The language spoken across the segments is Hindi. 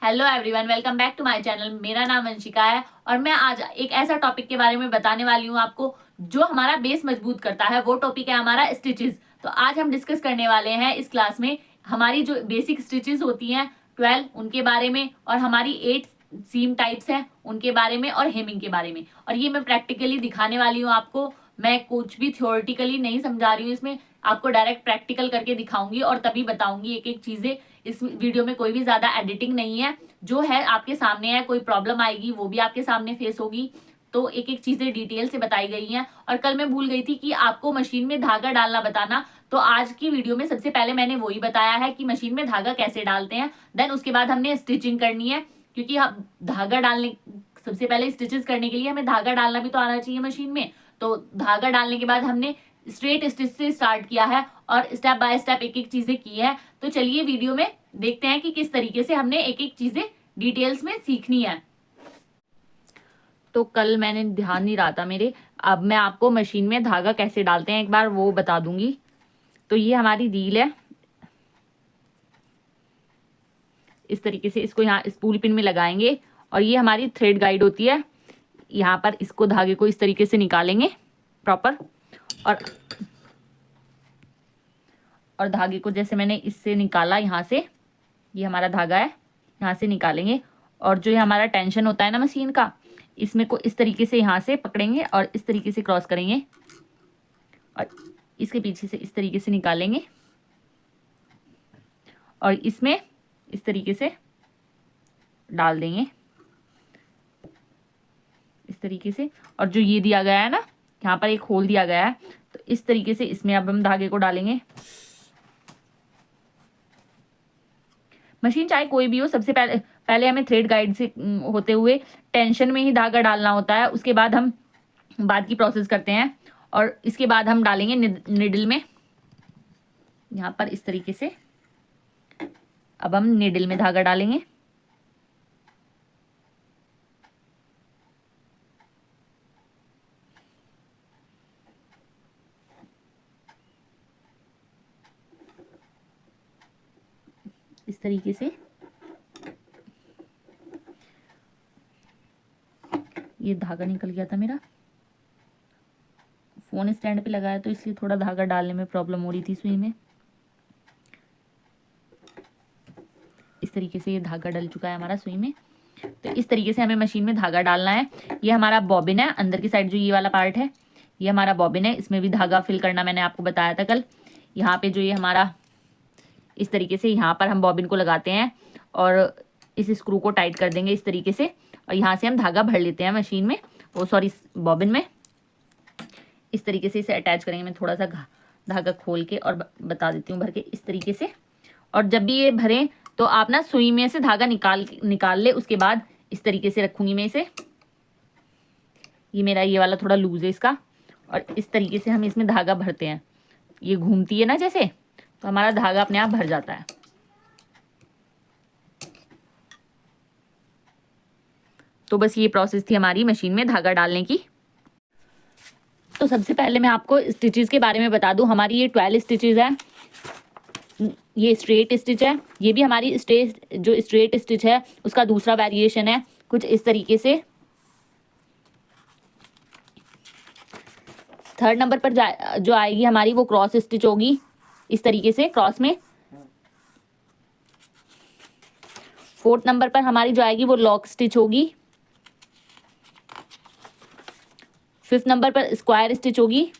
Hello everyone, welcome back to my channel. मेरा नाम अंशिका है और मैं आज एक ऐसा टॉपिक के बारे में बताने वाली हूँ आपको जो हमारा बेस मजबूत करता है। वो टॉपिक है हमारा स्टिचेस। तो आज हम डिस्कस करने वाले हैं इस क्लास में हमारी जो बेसिक स्टिचेस होती हैं 12 उनके बारे में, और हमारी 8 सीम टाइप्स हैं उनके बारे में, और हेमिंग के बारे में। और ये मैं प्रैक्टिकली दिखाने वाली हूँ आपको। मैं कुछ भी थ्योरेटिकली नहीं समझा रही हूँ, इसमें आपको डायरेक्ट प्रैक्टिकल करके दिखाऊंगी और तभी बताऊंगी एक एक चीजें। इस वीडियो में कोई भी ज्यादा एडिटिंग नहीं है, जो है आपके सामने है। कोई प्रॉब्लम आएगी वो भी आपके सामने फेस होगी, तो एक एक चीजें डिटेल से बताई गई हैं। और कल मैं भूल गई थी कि आपको मशीन में धागा डालना बताना, तो आज की वीडियो में सबसे पहले मैंने वही बताया है कि मशीन में धागा कैसे डालते हैं। देन उसके बाद हमने स्टिचिंग करनी है, क्योंकि हम धागा डालने सबसे पहले स्टिचेस करने के लिए हमें धागा डालना भी तो आना चाहिए मशीन में। तो धागा डालने के बाद हमने स्ट्रेट स्टिच से स्टार्ट किया है और स्टेप बाय स्टेप एक एक चीजें की है। तो चलिए वीडियो में देखते हैं कि किस तरीके से हमने एक एक चीजें डिटेल्स में सीखनी है। तो कल मैंने ध्यान नहीं रहा था मेरे, अब मैं आपको मशीन में धागा कैसे डालते हैं एक बार वो बता दूंगी। तो ये हमारी रील है, इस तरीके से इसको यहाँ स्पूल पिन में लगाएंगे और ये हमारी थ्रेड गाइड होती है। यहाँ पर इसको धागे को इस तरीके से निकालेंगे प्रॉपर, और धागे को जैसे मैंने इससे निकाला यहाँ से, ये हमारा धागा है, यहाँ से निकालेंगे। और जो ये हमारा टेंशन होता है ना मशीन का, इसमें को इस तरीके से यहाँ से पकड़ेंगे और इस तरीके से क्रॉस करेंगे और इसके पीछे से इस तरीके से निकालेंगे और इसमें इस तरीके से डाल देंगे इस तरीके से। और जो ये दिया गया है ना, यहाँ पर एक होल दिया गया है, तो इस तरीके से इसमें अब हम धागे को डालेंगे। मशीन चाहे कोई भी हो, सबसे पहले हमें थ्रेड गाइड से होते हुए टेंशन में ही धागा डालना होता है। उसके बाद हम बाद की प्रोसेस करते हैं और इसके बाद हम डालेंगे निडल में, यहाँ पर इस तरीके से। अब हम निडल में धागा डालेंगे। इस तरीके से ये धागा निकल गया था मेरा, फोन स्टैंड पे लगाया तो इसलिए थोड़ा धागा डालने में प्रॉब्लम हो रही थी सुई में। इस तरीके से ये धागा डल चुका है हमारा सुई में। तो इस तरीके से हमें मशीन में धागा डालना है। ये हमारा बॉबिन है, अंदर की साइड जो ये वाला पार्ट है ये हमारा बॉबिन है। इसमें भी धागा फिल करना मैंने आपको बताया था कल। यहाँ पे जो ये हमारा इस तरीके से यहाँ पर हम बॉबिन को लगाते हैं और इस स्क्रू को टाइट कर देंगे इस तरीके से, और यहाँ से हम धागा भर लेते हैं मशीन में, बॉबिन में। इस तरीके से इसे अटैच करेंगे। मैं थोड़ा सा धागा खोल के और बता देती हूँ भर के इस तरीके से। और जब भी ये भरें तो आप ना सुई में से धागा निकाल ले। उसके बाद इस तरीके से रखूंगी मैं इसे। ये मेरा ये वाला थोड़ा लूज है इसका, और इस तरीके से हम इसमें धागा भरते हैं। ये घूमती है ना जैसे, तो हमारा धागा अपने आप भर जाता है। तो बस ये प्रोसेस थी हमारी मशीन में धागा डालने की। तो सबसे पहले मैं आपको स्टिचेस के बारे में बता दूं। हमारी ये 12 स्टिचेस है। ये स्ट्रेट स्टिच है, ये भी हमारी स्ट्रेट स्टिच है उसका दूसरा वेरिएशन है कुछ इस तरीके से। थर्ड नंबर पर जो आएगी हमारी वो क्रॉस स्टिच होगी, इस तरीके से क्रॉस में। फोर्थ नंबर पर हमारी जो आएगी वो लॉक स्टिच होगी। फिफ्थ नंबर पर स्क्वायर स्टिच होगी,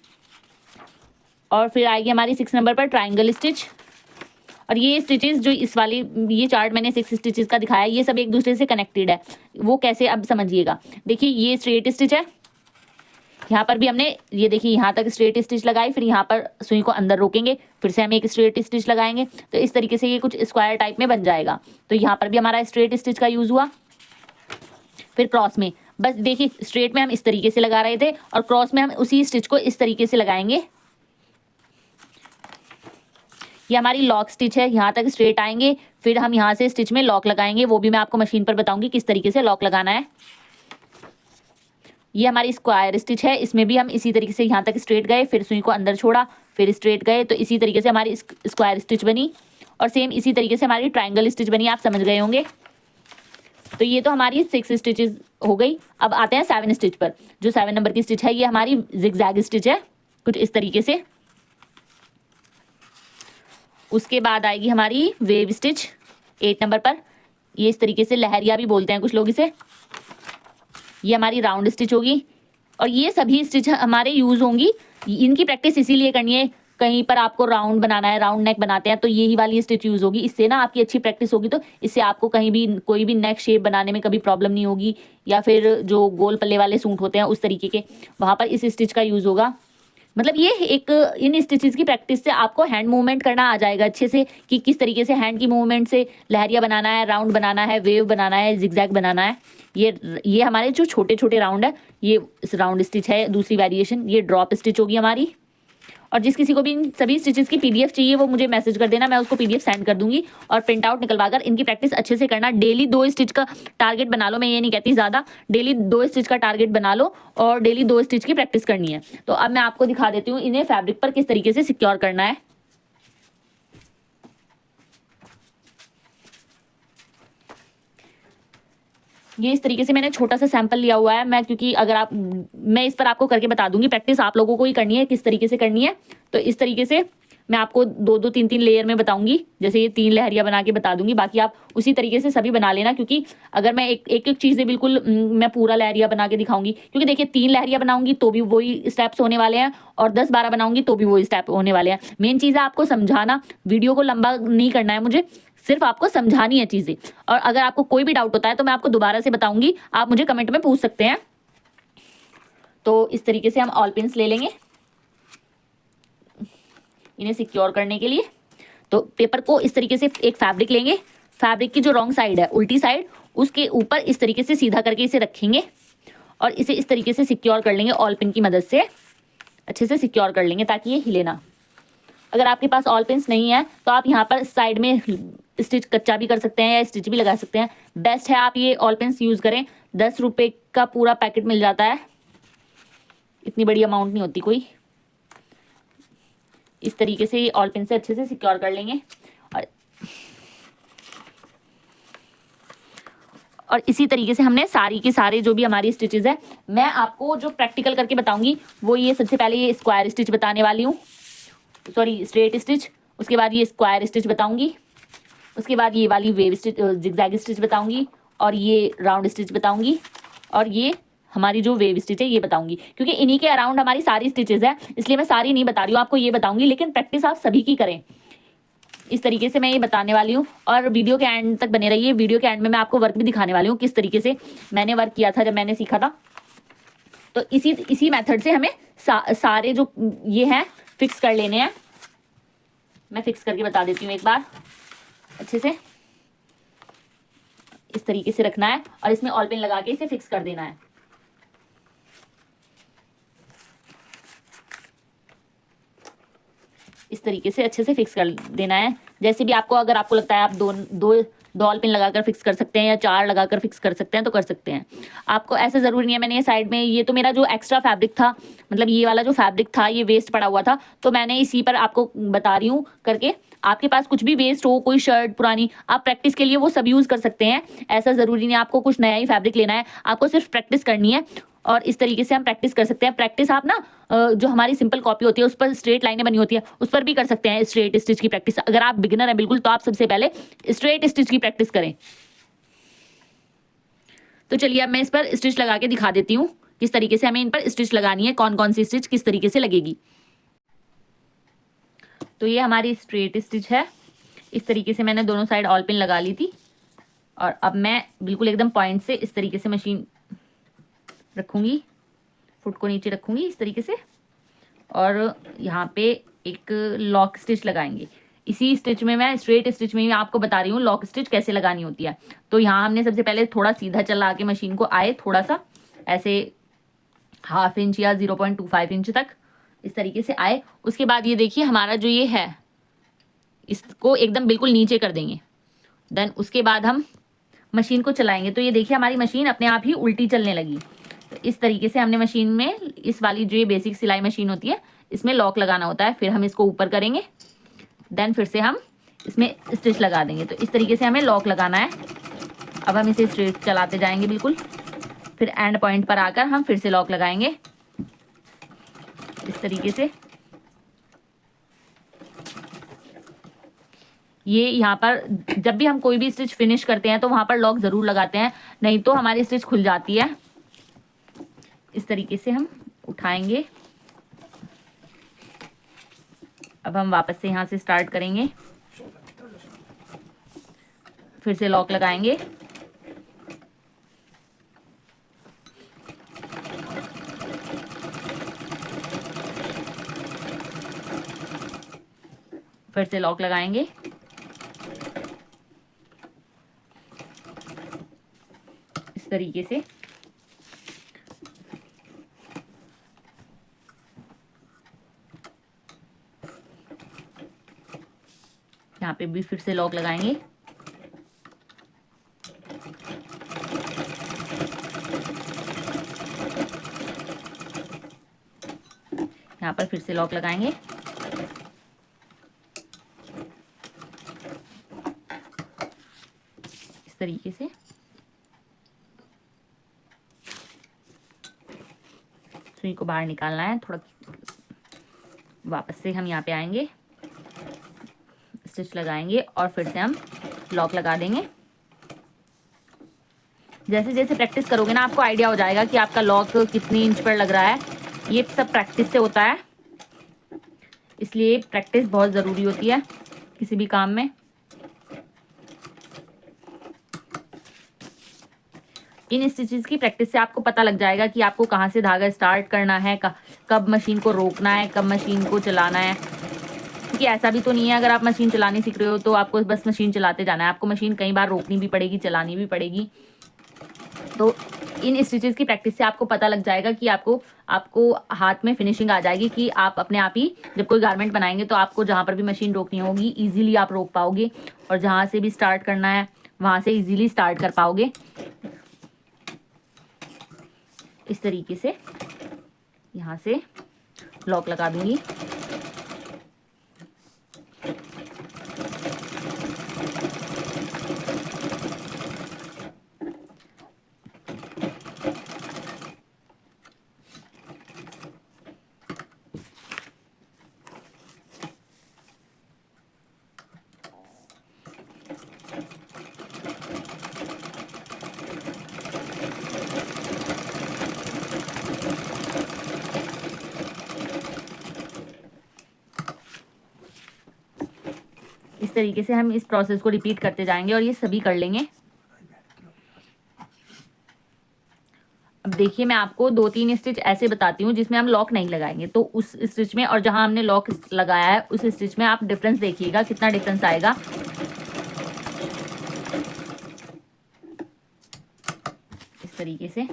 और फिर आएगी हमारी 6 नंबर पर ट्रायंगल स्टिच। और ये स्टिचेस जो इस वाली ये चार्ट मैंने 6 स्टिचेस का दिखाया, ये सब एक दूसरे से कनेक्टेड है। वो कैसे, अब समझिएगा। देखिए ये स्ट्रेट स्टिच है, यहाँ पर भी हमने ये देखिए यहाँ तक स्ट्रेट स्टिच लगाई, फिर यहाँ पर सुई को अंदर रोकेंगे, फिर से हम एक स्ट्रेट स्टिच लगाएंगे। तो इस तरीके से ये कुछ स्क्वायर टाइप में बन जाएगा। तो यहाँ पर भी हमारा स्ट्रेट स्टिच का यूज हुआ। फिर क्रॉस में बस देखिए, स्ट्रेट में हम इस तरीके से लगा रहे थे और क्रॉस में हम उसी स्टिच को इस तरीके से लगाएंगे। ये हमारी लॉक स्टिच है, यहाँ तक स्ट्रेट आएंगे, फिर हम यहाँ से स्टिच में लॉक लगाएंगे। वो भी मैं आपको मशीन पर बताऊंगी किस तरीके से लॉक लगाना है। ये हमारी स्क्वायर स्टिच है, इसमें भी हम इसी तरीके से यहाँ तक स्ट्रेट गए, फिर सुई को अंदर छोड़ा, फिर स्ट्रेट गए, तो इसी तरीके से हमारी स्क्वायर स्टिच बनी। और सेम इसी तरीके से हमारी ट्रायंगल स्टिच बनी, आप समझ गए होंगे। तो ये तो हमारी 6 स्टिचेस हो गई। अब आते हैं 7 स्टिच पर। जो 7 नंबर की स्टिच है ये हमारी जिगजैग स्टिच है कुछ इस तरीके से। उसके बाद आएगी हमारी वेव स्टिच 8 नंबर पर, ये इस तरीके से लहरिया भी बोलते हैं कुछ लोग इसे। ये हमारी राउंड स्टिच होगी और ये सभी स्टिच हमारे यूज होंगी। इनकी प्रैक्टिस इसीलिए करनी है, कहीं पर आपको राउंड बनाना है, राउंड नेक बनाते हैं तो यही वाली स्टिच यूज होगी। इससे ना आपकी अच्छी प्रैक्टिस होगी, तो इससे आपको कहीं भी कोई भी नेक शेप बनाने में कभी प्रॉब्लम नहीं होगी, या फिर जो गोल पल्ले वाले सूट होते हैं उस तरीके के, वहाँ पर इस स्टिच का यूज होगा। मतलब ये एक इन स्टिचेस की प्रैक्टिस से आपको हैंड मूवमेंट करना आ जाएगा अच्छे से, कि किस तरीके से हैंड की मूवमेंट से लहरिया बनाना है, राउंड बनाना है, वेव बनाना है, जिगजैग बनाना है। ये हमारे जो छोटे छोटे राउंड है ये राउंड स्टिच है। दूसरी वेरिएशन ये ड्रॉप स्टिच होगी हमारी। और जिस किसी को भी इन सभी स्टिचेस की पीडीएफ चाहिए वो मुझे मैसेज कर देना, मैं उसको पीडीएफ सेंड कर दूंगी। और प्रिंट आउट निकलवाकर इनकी प्रैक्टिस अच्छे से करना। डेली 2 स्टिच का टारगेट बना लो, मैं ये नहीं कहती ज़्यादा, डेली 2 स्टिच का टारगेट बना लो और डेली 2 स्टिच की प्रैक्टिस करनी है। तो अब मैं आपको दिखा देती हूँ इन्हें फैब्रिक पर किस तरीके से सिक्योर करना है। ये इस तरीके से मैंने छोटा सा सैंपल लिया हुआ है, मैं क्योंकि अगर मैं इस पर आपको करके बता दूंगी, प्रैक्टिस आप लोगों को ही करनी है किस तरीके से करनी है। तो इस तरीके से मैं आपको 2-2 3-3 लेयर में बताऊंगी, जैसे ये 3 लहरिया बना के बता दूंगी, बाकी आप उसी तरीके से सभी बना लेना। क्योंकि अगर मैं एक चीज़ें बिल्कुल मैं पूरा लहरिया बना के दिखाऊंगी, क्योंकि देखिए 3 लहरिया बनाऊंगी तो भी वही स्टेप्स होने वाले हैं, और 10-12 बनाऊंगी तो भी वही स्टेप होने वाले हैं। मेन चीज़ है आपको समझाना, वीडियो को लंबा नहीं करना है मुझे, सिर्फ आपको समझानी है चीज़ें। और अगर आपको कोई भी डाउट होता है तो मैं आपको दोबारा से बताऊंगी, आप मुझे कमेंट में पूछ सकते हैं। तो इस तरीके से हम ऑल पिन्स ले लेंगे इन्हें सिक्योर करने के लिए। तो पेपर को इस तरीके से एक फैब्रिक लेंगे, फैब्रिक की जो रॉन्ग साइड है, उल्टी साइड, उसके ऊपर इस तरीके से सीधा करके इसे रखेंगे और इसे इस तरीके से सिक्योर कर लेंगे। ऑल पिन की मदद से अच्छे से सिक्योर कर लेंगे ताकि ये हिले ना। अगर आपके पास ऑल पिन्स नहीं है तो आप यहाँ पर साइड में स्टिच कच्चा भी कर सकते हैं या स्टिच भी लगा सकते हैं। बेस्ट है आप ये ऑल पिन्स यूज़ करें। 10 रुपये का पूरा पैकेट मिल जाता है, इतनी बड़ी अमाउंट नहीं होती कोई। इस तरीके से ये ऑल पिन से अच्छे से सिक्योर कर लेंगे। और इसी तरीके से हमने सारी की सारे जो भी हमारी स्टिचेस है, मैं आपको जो प्रैक्टिकल करके बताऊंगी वो ये सबसे पहले ये स्क्वायर स्टिच बताने वाली हूँ, सॉरी स्ट्रेट स्टिच। उसके बाद ये स्क्वायर स्टिच बताऊंगी, उसके बाद ये वाली वेव स्टिच जिगजैग स्टिच बताऊंगी, और ये राउंड स्टिच बताऊंगी, और ये हमारी जो वेव स्टिच है ये बताऊंगी। क्योंकि इन्हीं के अराउंड हमारी सारी स्टिचेस है, इसलिए मैं सारी नहीं बता रही हूँ, आपको ये बताऊंगी, लेकिन प्रैक्टिस आप सभी की करें। इस तरीके से मैं ये बताने वाली हूँ। और वीडियो के एंड तक बने रहिए। वीडियो के एंड में मैं आपको वर्क भी दिखाने वाली हूँ, किस तरीके से मैंने वर्क किया था जब मैंने सीखा था। तो इसी मेथड से हमें सारे जो ये हैं फिक्स कर लेने हैं। मैं फिक्स करके बता देती हूँ एक बार अच्छे से। इस तरीके से रखना है और इसमें ऑल पिन लगा के इसे फिक्स कर देना है। इस तरीके से अच्छे से फिक्स कर देना है। जैसे भी आपको, अगर आपको लगता है आप दो ऑल पिन लगाकर फिक्स कर सकते हैं या 4 लगाकर फिक्स कर सकते हैं तो कर सकते हैं। आपको ऐसा ज़रूरी नहीं है। मैंने ये साइड में, ये तो मेरा जो एक्स्ट्रा फैब्रिक था, मतलब ये वाला जो फैब्रिक था ये वेस्ट पड़ा हुआ था, तो मैंने इसी पर आपको बता रही हूँ करके। आपके पास कुछ भी वेस्ट हो, कोई शर्ट पुरानी, आप प्रैक्टिस के लिए वो सब यूज़ कर सकते हैं। ऐसा ज़रूरी नहीं है आपको कुछ नया ही फैब्रिक लेना है, आपको सिर्फ प्रैक्टिस करनी है। और इस तरीके से हम प्रैक्टिस कर सकते हैं। प्रैक्टिस आप ना जो हमारी सिंपल कॉपी होती है उस पर स्ट्रेट लाइनें बनी होती है, उस पर भी कर सकते हैं स्ट्रेट स्टिच की प्रैक्टिस। अगर आप बिगिनर हैं बिल्कुल, तो आप सबसे पहले स्ट्रेट स्टिच की प्रैक्टिस करें। तो चलिए अब मैं इस पर स्टिच लगा के दिखा देती हूँ किस तरीके से हमें इन पर स्टिच लगानी है, कौन कौन सी स्टिच किस तरीके से लगेगी। तो ये हमारी स्ट्रेट स्टिच है। इस तरीके से मैंने दोनों साइड ऑल पिन लगा ली थी और अब मैं बिल्कुल एकदम पॉइंट से इस तरीके से मशीन रखूंगी, फुट को नीचे रखूंगी इस तरीके से, और यहाँ पे एक लॉक स्टिच लगाएंगे। इसी स्टिच में, मैं स्ट्रेट स्टिच में ही आपको बता रही हूँ लॉक स्टिच कैसे लगानी होती है। तो यहाँ हमने सबसे पहले थोड़ा सीधा चला के मशीन को आए, थोड़ा सा ऐसे 1/2 इंच या 0.25 इंच तक इस तरीके से आए। उसके बाद ये देखिए हमारा जो ये है इसको एकदम बिल्कुल नीचे कर देंगे। देन उसके बाद हम मशीन को चलाएंगे। तो ये देखिए हमारी मशीन अपने आप ही उल्टी चलने लगी। तो इस तरीके से हमने मशीन में, इस वाली जो ये बेसिक सिलाई मशीन होती है इसमें लॉक लगाना होता है। फिर हम इसको ऊपर करेंगे, देन फिर से हम इसमें स्टिच लगा देंगे। तो इस तरीके से हमें लॉक लगाना है। अब हम इसे स्ट्रेट चलाते जाएंगे बिल्कुल, फिर एंड पॉइंट पर आकर हम फिर से लॉक लगाएंगे इस तरीके से। ये यहाँ पर जब भी हम कोई भी स्टिच फिनिश करते हैं तो वहां पर लॉक जरूर लगाते हैं, नहीं तो हमारी स्टिच खुल जाती है। इस तरीके से हम उठाएंगे। अब हम वापस से यहाँ से स्टार्ट करेंगे, फिर से लॉक लगाएंगे। फिर से लॉक लगाएंगे। इस तरीके से यहाँ पे भी फिर से लॉक लगाएंगे। यहाँ पर फिर से लॉक लगाएंगे। इस तरीके से सुई को बाहर निकालना है थोड़ा। वापस से हम यहाँ पे आएंगे, स्टिच लगाएंगे और फिर से हम लॉक लगा देंगे। जैसे जैसे प्रैक्टिस करोगे ना आपको आइडिया हो जाएगा कि आपका लॉक कितनी इंच पर लग रहा है। ये सब प्रैक्टिस से होता है, इसलिए प्रैक्टिस बहुत ज़रूरी होती है किसी भी काम में। इन स्टिचेस की प्रैक्टिस से आपको पता लग जाएगा कि आपको कहाँ से धागा स्टार्ट करना है, कब मशीन को रोकना है, कब मशीन को चलाना है। क्योंकि ऐसा भी तो नहीं है अगर आप मशीन चलानी सीख रहे हो तो आपको बस मशीन चलाते जाना है, आपको मशीन कई बार रोकनी भी पड़ेगी, चलानी भी पड़ेगी। तो इन स्टिचेस की प्रैक्टिस से आपको पता लग जाएगा कि आपको हाथ में फिनिशिंग आ जाएगी कि आप अपने आप ही जब कोई गारमेंट बनाएंगे तो आपको जहाँ पर भी मशीन रोकनी होगी इजीली आप रोक पाओगे, और जहाँ से भी स्टार्ट करना है वहाँ से इजीली स्टार्ट कर पाओगे। इस तरीके से यहाँ से लॉक लगा दूंगी। इस तरीके से हम इस प्रोसेस को रिपीट करते जाएंगे और ये सभी कर लेंगे। अब देखिए मैं आपको 2-3 स्टिच ऐसे बताती हूँ जिसमें हम लॉक नहीं लगाएंगे, तो उस स्टिच में और जहां हमने लॉक लगाया है उस स्टिच में आप डिफरेंस देखिएगा कितना डिफरेंस आएगा। इस तरीके से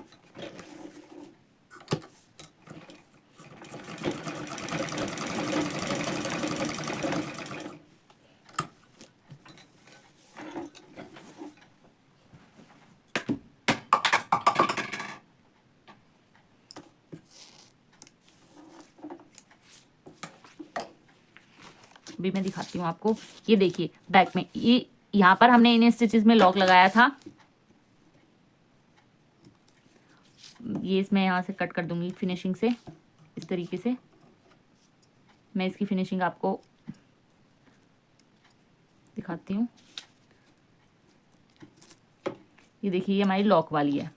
भी मैं दिखाती हूँ आपको। ये देखिए बैक में ये यहाँ पर हमने इन स्टिचेस में लॉक लगाया था। ये इसमें यहाँ से कट कर दूंगी फिनिशिंग से। इस तरीके से मैं इसकी फिनिशिंग आपको दिखाती हूँ। ये देखिए ये हमारी लॉक वाली है,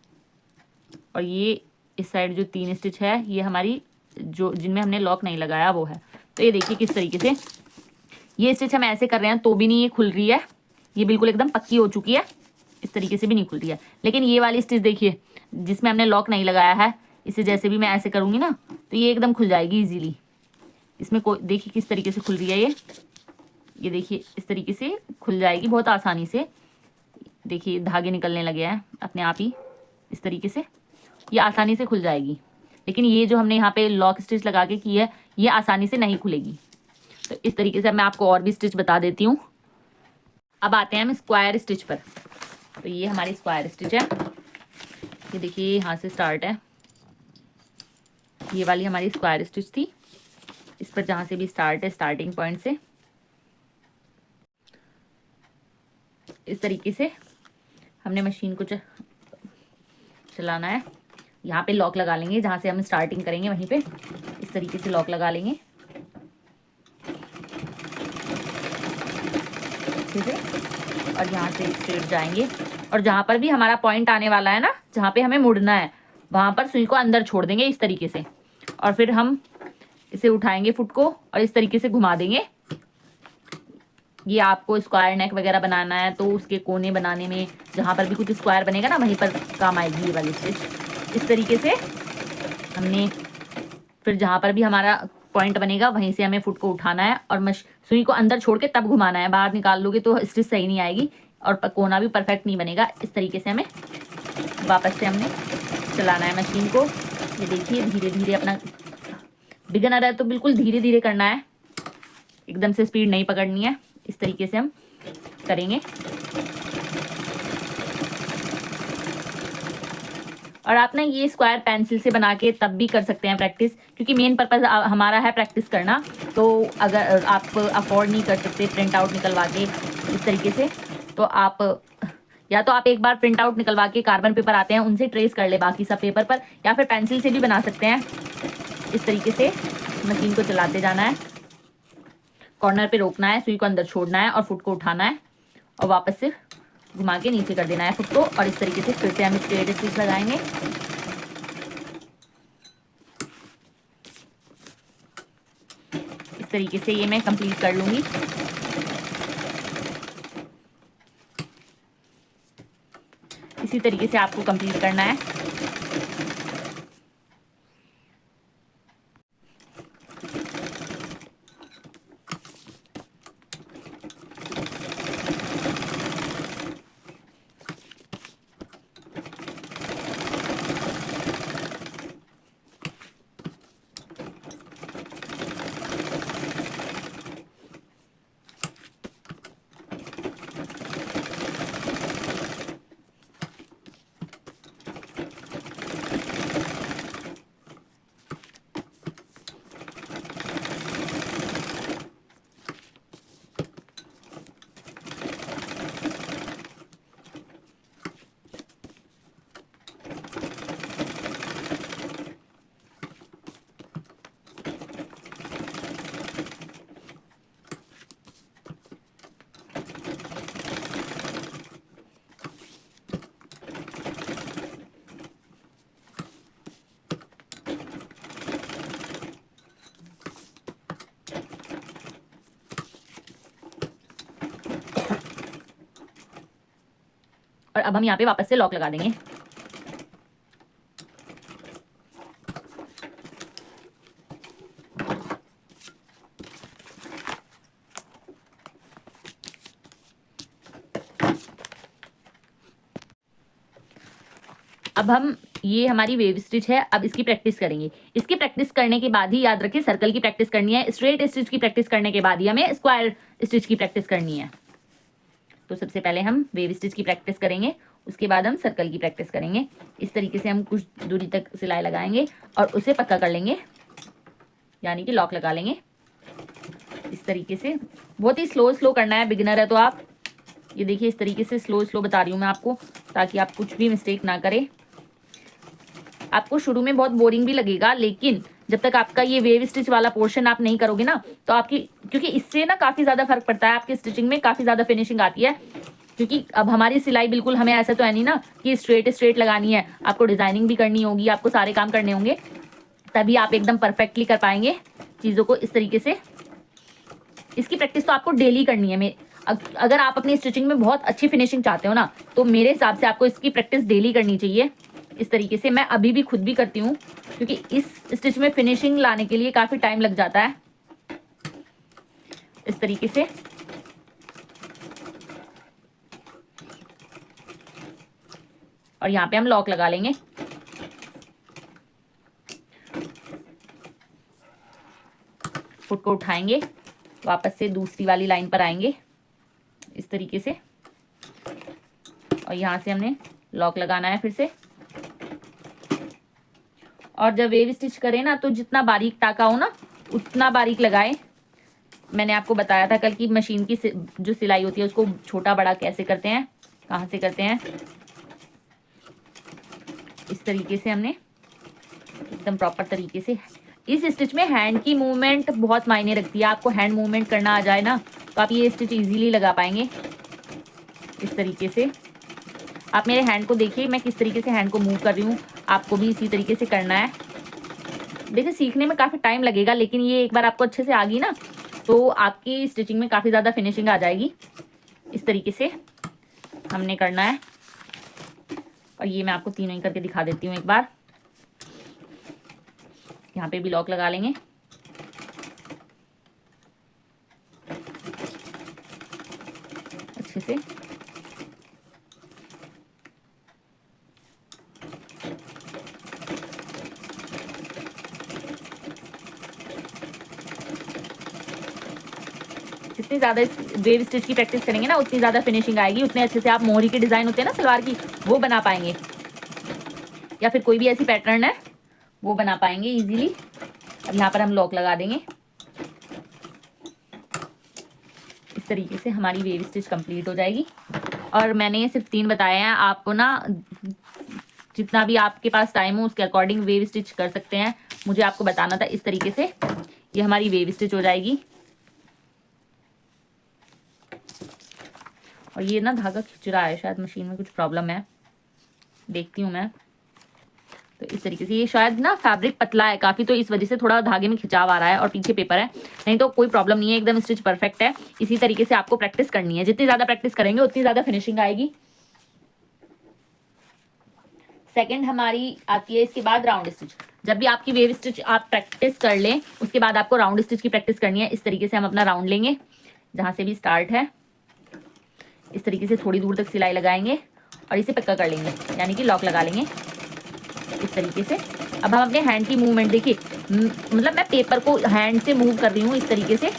और ये इस साइड जो 3 स्टिच है ये हमारी जो जिनमें हमने लॉक नहीं लगाया वो है। तो ये देखिए किस तरीके से ये स्टिच हम ऐसे कर रहे हैं तो भी नहीं ये खुल रही है, ये बिल्कुल एकदम पक्की हो चुकी है। इस तरीके से भी नहीं खुल रही है। लेकिन ये वाली स्टिच देखिए जिसमें हमने लॉक नहीं लगाया है, इसे जैसे भी मैं ऐसे करूँगी ना तो ये एकदम खुल जाएगी इजीली। इसमें कोई देखिए किस तरीके से खुल रही है ये देखिए इस तरीके से खुल जाएगी बहुत आसानी से। देखिए धागे निकलने लगे हैं अपने आप ही, इस तरीके से ये आसानी से खुल जाएगी। लेकिन ये जो हमने यहाँ पे लॉक स्टिच लगा के की है ये आसानी से नहीं खुलेगी। तो इस तरीके से मैं आपको और भी स्टिच बता देती हूँ। अब आते हैं हम स्क्वायर स्टिच पर। तो ये हमारी स्क्वायर स्टिच है। ये देखिए यहाँ से स्टार्ट है, ये वाली हमारी स्क्वायर स्टिच थी। इस पर जहाँ से भी स्टार्ट है स्टार्टिंग पॉइंट से इस तरीके से हमने मशीन को चलाना है। यहाँ पे लॉक लगा लेंगे, जहाँ से हम स्टार्टिंग करेंगे वहीं पे इस तरीके से लॉक लगा लेंगे अच्छे से, और यहाँ से स्ट्रेट जाएंगे, और जहाँ पर भी हमारा पॉइंट आने वाला है ना, जहाँ पे हमें मुड़ना है, वहाँ पर सुई को अंदर छोड़ देंगे इस तरीके से, और फिर हम इसे उठाएंगे फुट को और इस तरीके से घुमा देंगे। ये आपको स्क्वायर नेक वगैरह बनाना है तो उसके कोने बनाने में, जहाँ पर भी कुछ स्क्वायर बनेगा ना, वहीं पर काम आएगी ये वाली स्टिच। इस तरीके से हमने फिर जहाँ पर भी हमारा पॉइंट बनेगा वहीं से हमें फुट को उठाना है और सुई को अंदर छोड़ के तब घुमाना है। बाहर निकाल लोगे तो स्टिच सही नहीं आएगी और कोना भी परफेक्ट नहीं बनेगा। इस तरीके से हमें वापस से हमने चलाना है मशीन को। ये देखिए धीरे धीरे, अपना बिगिनर है तो बिल्कुल धीरे धीरे करना है, एकदम से स्पीड नहीं पकड़नी है। इस तरीके से हम करेंगे। और आप ना ये स्क्वायर पेंसिल से बना के तब भी कर सकते हैं प्रैक्टिस, क्योंकि मेन पर्पज़ हमारा है प्रैक्टिस करना। तो अगर आप अफोर्ड नहीं कर सकते प्रिंट आउट निकलवा के इस तरीके से, तो आप या तो आप एक बार प्रिंट आउट निकलवा के कार्बन पेपर आते हैं उनसे ट्रेस कर ले बाकी सब पेपर पर, या फिर पेंसिल से भी बना सकते हैं। इस तरीके से मशीन को चलाते जाना है, कॉर्नर पे रोकना है, सुई को अंदर छोड़ना है और फुट को उठाना है और वापस से घुमा के नीचे कर देना है फुट को। और इस तरीके से फिर से हम स्ट्रेट स्टिच लगाएंगे। इस तरीके से ये मैं कंप्लीट कर लूंगी। इसी तरीके से आपको कंप्लीट करना है। और अब हम यहाँ पे वापस से लॉक लगा देंगे। अब हम ये हमारी वेव स्टिच है, अब इसकी प्रैक्टिस करेंगे। इसकी प्रैक्टिस करने के बाद ही याद रखिए सर्कल की प्रैक्टिस करनी है, स्ट्रेट स्टिच की प्रैक्टिस करने के बाद ही हमें स्क्वायर स्टिच की प्रैक्टिस करनी है। तो सबसे पहले हम वेव स्टिच की प्रैक्टिस करेंगे, उसके बाद हम सर्कल की प्रैक्टिस करेंगे। इस तरीके से हम कुछ दूरी तक सिलाई लगाएंगे और उसे पक्का कर लेंगे, यानी कि लॉक लगा लेंगे। इस तरीके से बहुत ही स्लो करना है, बिगिनर है तो आप ये देखिए इस तरीके से स्लो बता रही हूँ मैं आपको, ताकि आप कुछ भी मिस्टेक ना करें। आपको शुरू में बहुत बोरिंग भी लगेगा, लेकिन जब तक आपका ये वेव स्टिच वाला पोर्शन आप नहीं करोगे ना, तो आपकी, क्योंकि इससे ना काफ़ी ज़्यादा फर्क पड़ता है, आपकी स्टिचिंग में काफ़ी ज़्यादा फिनिशिंग आती है। क्योंकि अब हमारी सिलाई बिल्कुल, हमें ऐसा तो है नहीं ना कि स्ट्रेट लगानी है, आपको डिज़ाइनिंग भी करनी होगी, आपको सारे काम करने होंगे, तभी आप एकदम परफेक्टली कर पाएंगे चीज़ों को। इस तरीके से इसकी प्रैक्टिस तो आपको डेली करनी है। अगर आप अपनी स्टिचिंग में बहुत अच्छी फिनिशिंग चाहते हो ना, तो मेरे हिसाब से आपको इसकी प्रैक्टिस डेली करनी चाहिए। इस तरीके से मैं अभी भी खुद भी करती हूँ, क्योंकि इस स्टिच में फिनिशिंग लाने के लिए काफ़ी टाइम लग जाता है। इस तरीके से और यहाँ पे हम लॉक लगा लेंगे। फुट को उठाएंगे, वापस से दूसरी वाली लाइन पर आएंगे इस तरीके से, और यहाँ से हमने लॉक लगाना है फिर से। और जब वेव स्टिच करें ना, तो जितना बारीक टाका हो ना उतना बारीक लगाए। मैंने आपको बताया था कल की मशीन की जो सिलाई होती है उसको छोटा बड़ा कैसे करते हैं, कहाँ से करते हैं। इस तरीके से हमने एकदम प्रॉपर तरीके से, इस स्टिच में हैंड की मूवमेंट बहुत मायने रखती है। आपको हैंड मूवमेंट करना आ जाए ना तो आप ये स्टिच इजीली लगा पाएंगे। इस तरीके से आप मेरे हैंड को देखिए, मैं किस तरीके से हैंड को मूव कर रही हूँ, आपको भी इसी तरीके से करना है। देखिए सीखने में काफ़ी टाइम लगेगा, लेकिन ये एक बार आपको अच्छे से आ गई ना तो आपकी स्टिचिंग में काफ़ी ज़्यादा फिनिशिंग आ जाएगी। इस तरीके से हमने करना है। और ये मैं आपको तीनों ही करके दिखा देती हूँ एक बार। यहाँ पे भी लॉक लगा लेंगे। अच्छे से जितनी ज़्यादा वेव स्टिच की प्रैक्टिस करेंगे ना उतनी ज़्यादा फिनिशिंग आएगी, उतने अच्छे से आप मोहरी के डिज़ाइन होते हैं ना सलवार की, वो बना पाएंगे, या फिर कोई भी ऐसी पैटर्न है वो बना पाएंगे इजीली। अब यहाँ पर हम लॉक लगा देंगे। इस तरीके से हमारी वेव स्टिच कंप्लीट हो जाएगी। और मैंने ये सिर्फ 3 बताए हैं, आपको ना जितना भी आपके पास टाइम हो उसके अकॉर्डिंग वेव स्टिच कर सकते हैं। मुझे आपको बताना था। इस तरीके से ये हमारी वेव स्टिच हो जाएगी। और ये ना धागा खिंच रहा है, शायद मशीन में कुछ प्रॉब्लम है, देखती हूँ मैं। तो इस तरीके से ये शायद ना फैब्रिक पतला है काफ़ी, तो इस वजह से थोड़ा धागे में खिंचाव आ रहा है और पीछे पेपर है, नहीं तो कोई प्रॉब्लम नहीं है, एकदम स्टिच परफेक्ट है। इसी तरीके से आपको प्रैक्टिस करनी है, जितनी ज़्यादा प्रैक्टिस करेंगे उतनी ज़्यादा फिनिशिंग आएगी। सेकंड हमारी आती है इसके बाद राउंड स्टिच। जब भी आपकी वेव स्टिच आप प्रैक्टिस कर लें उसके बाद आपको राउंड स्टिच की प्रैक्टिस करनी है। इस तरीके से हम अपना राउंड लेंगे, जहाँ से भी स्टार्ट है इस तरीके से थोड़ी दूर तक सिलाई लगाएंगे और इसे पक्का कर लेंगे, यानी कि लॉक लगा लेंगे इस तरीके से। अब हम अपने हैंड की मूवमेंट देखिए, मतलब मैं पेपर को हैंड से मूव कर रही हूँ इस तरीके से,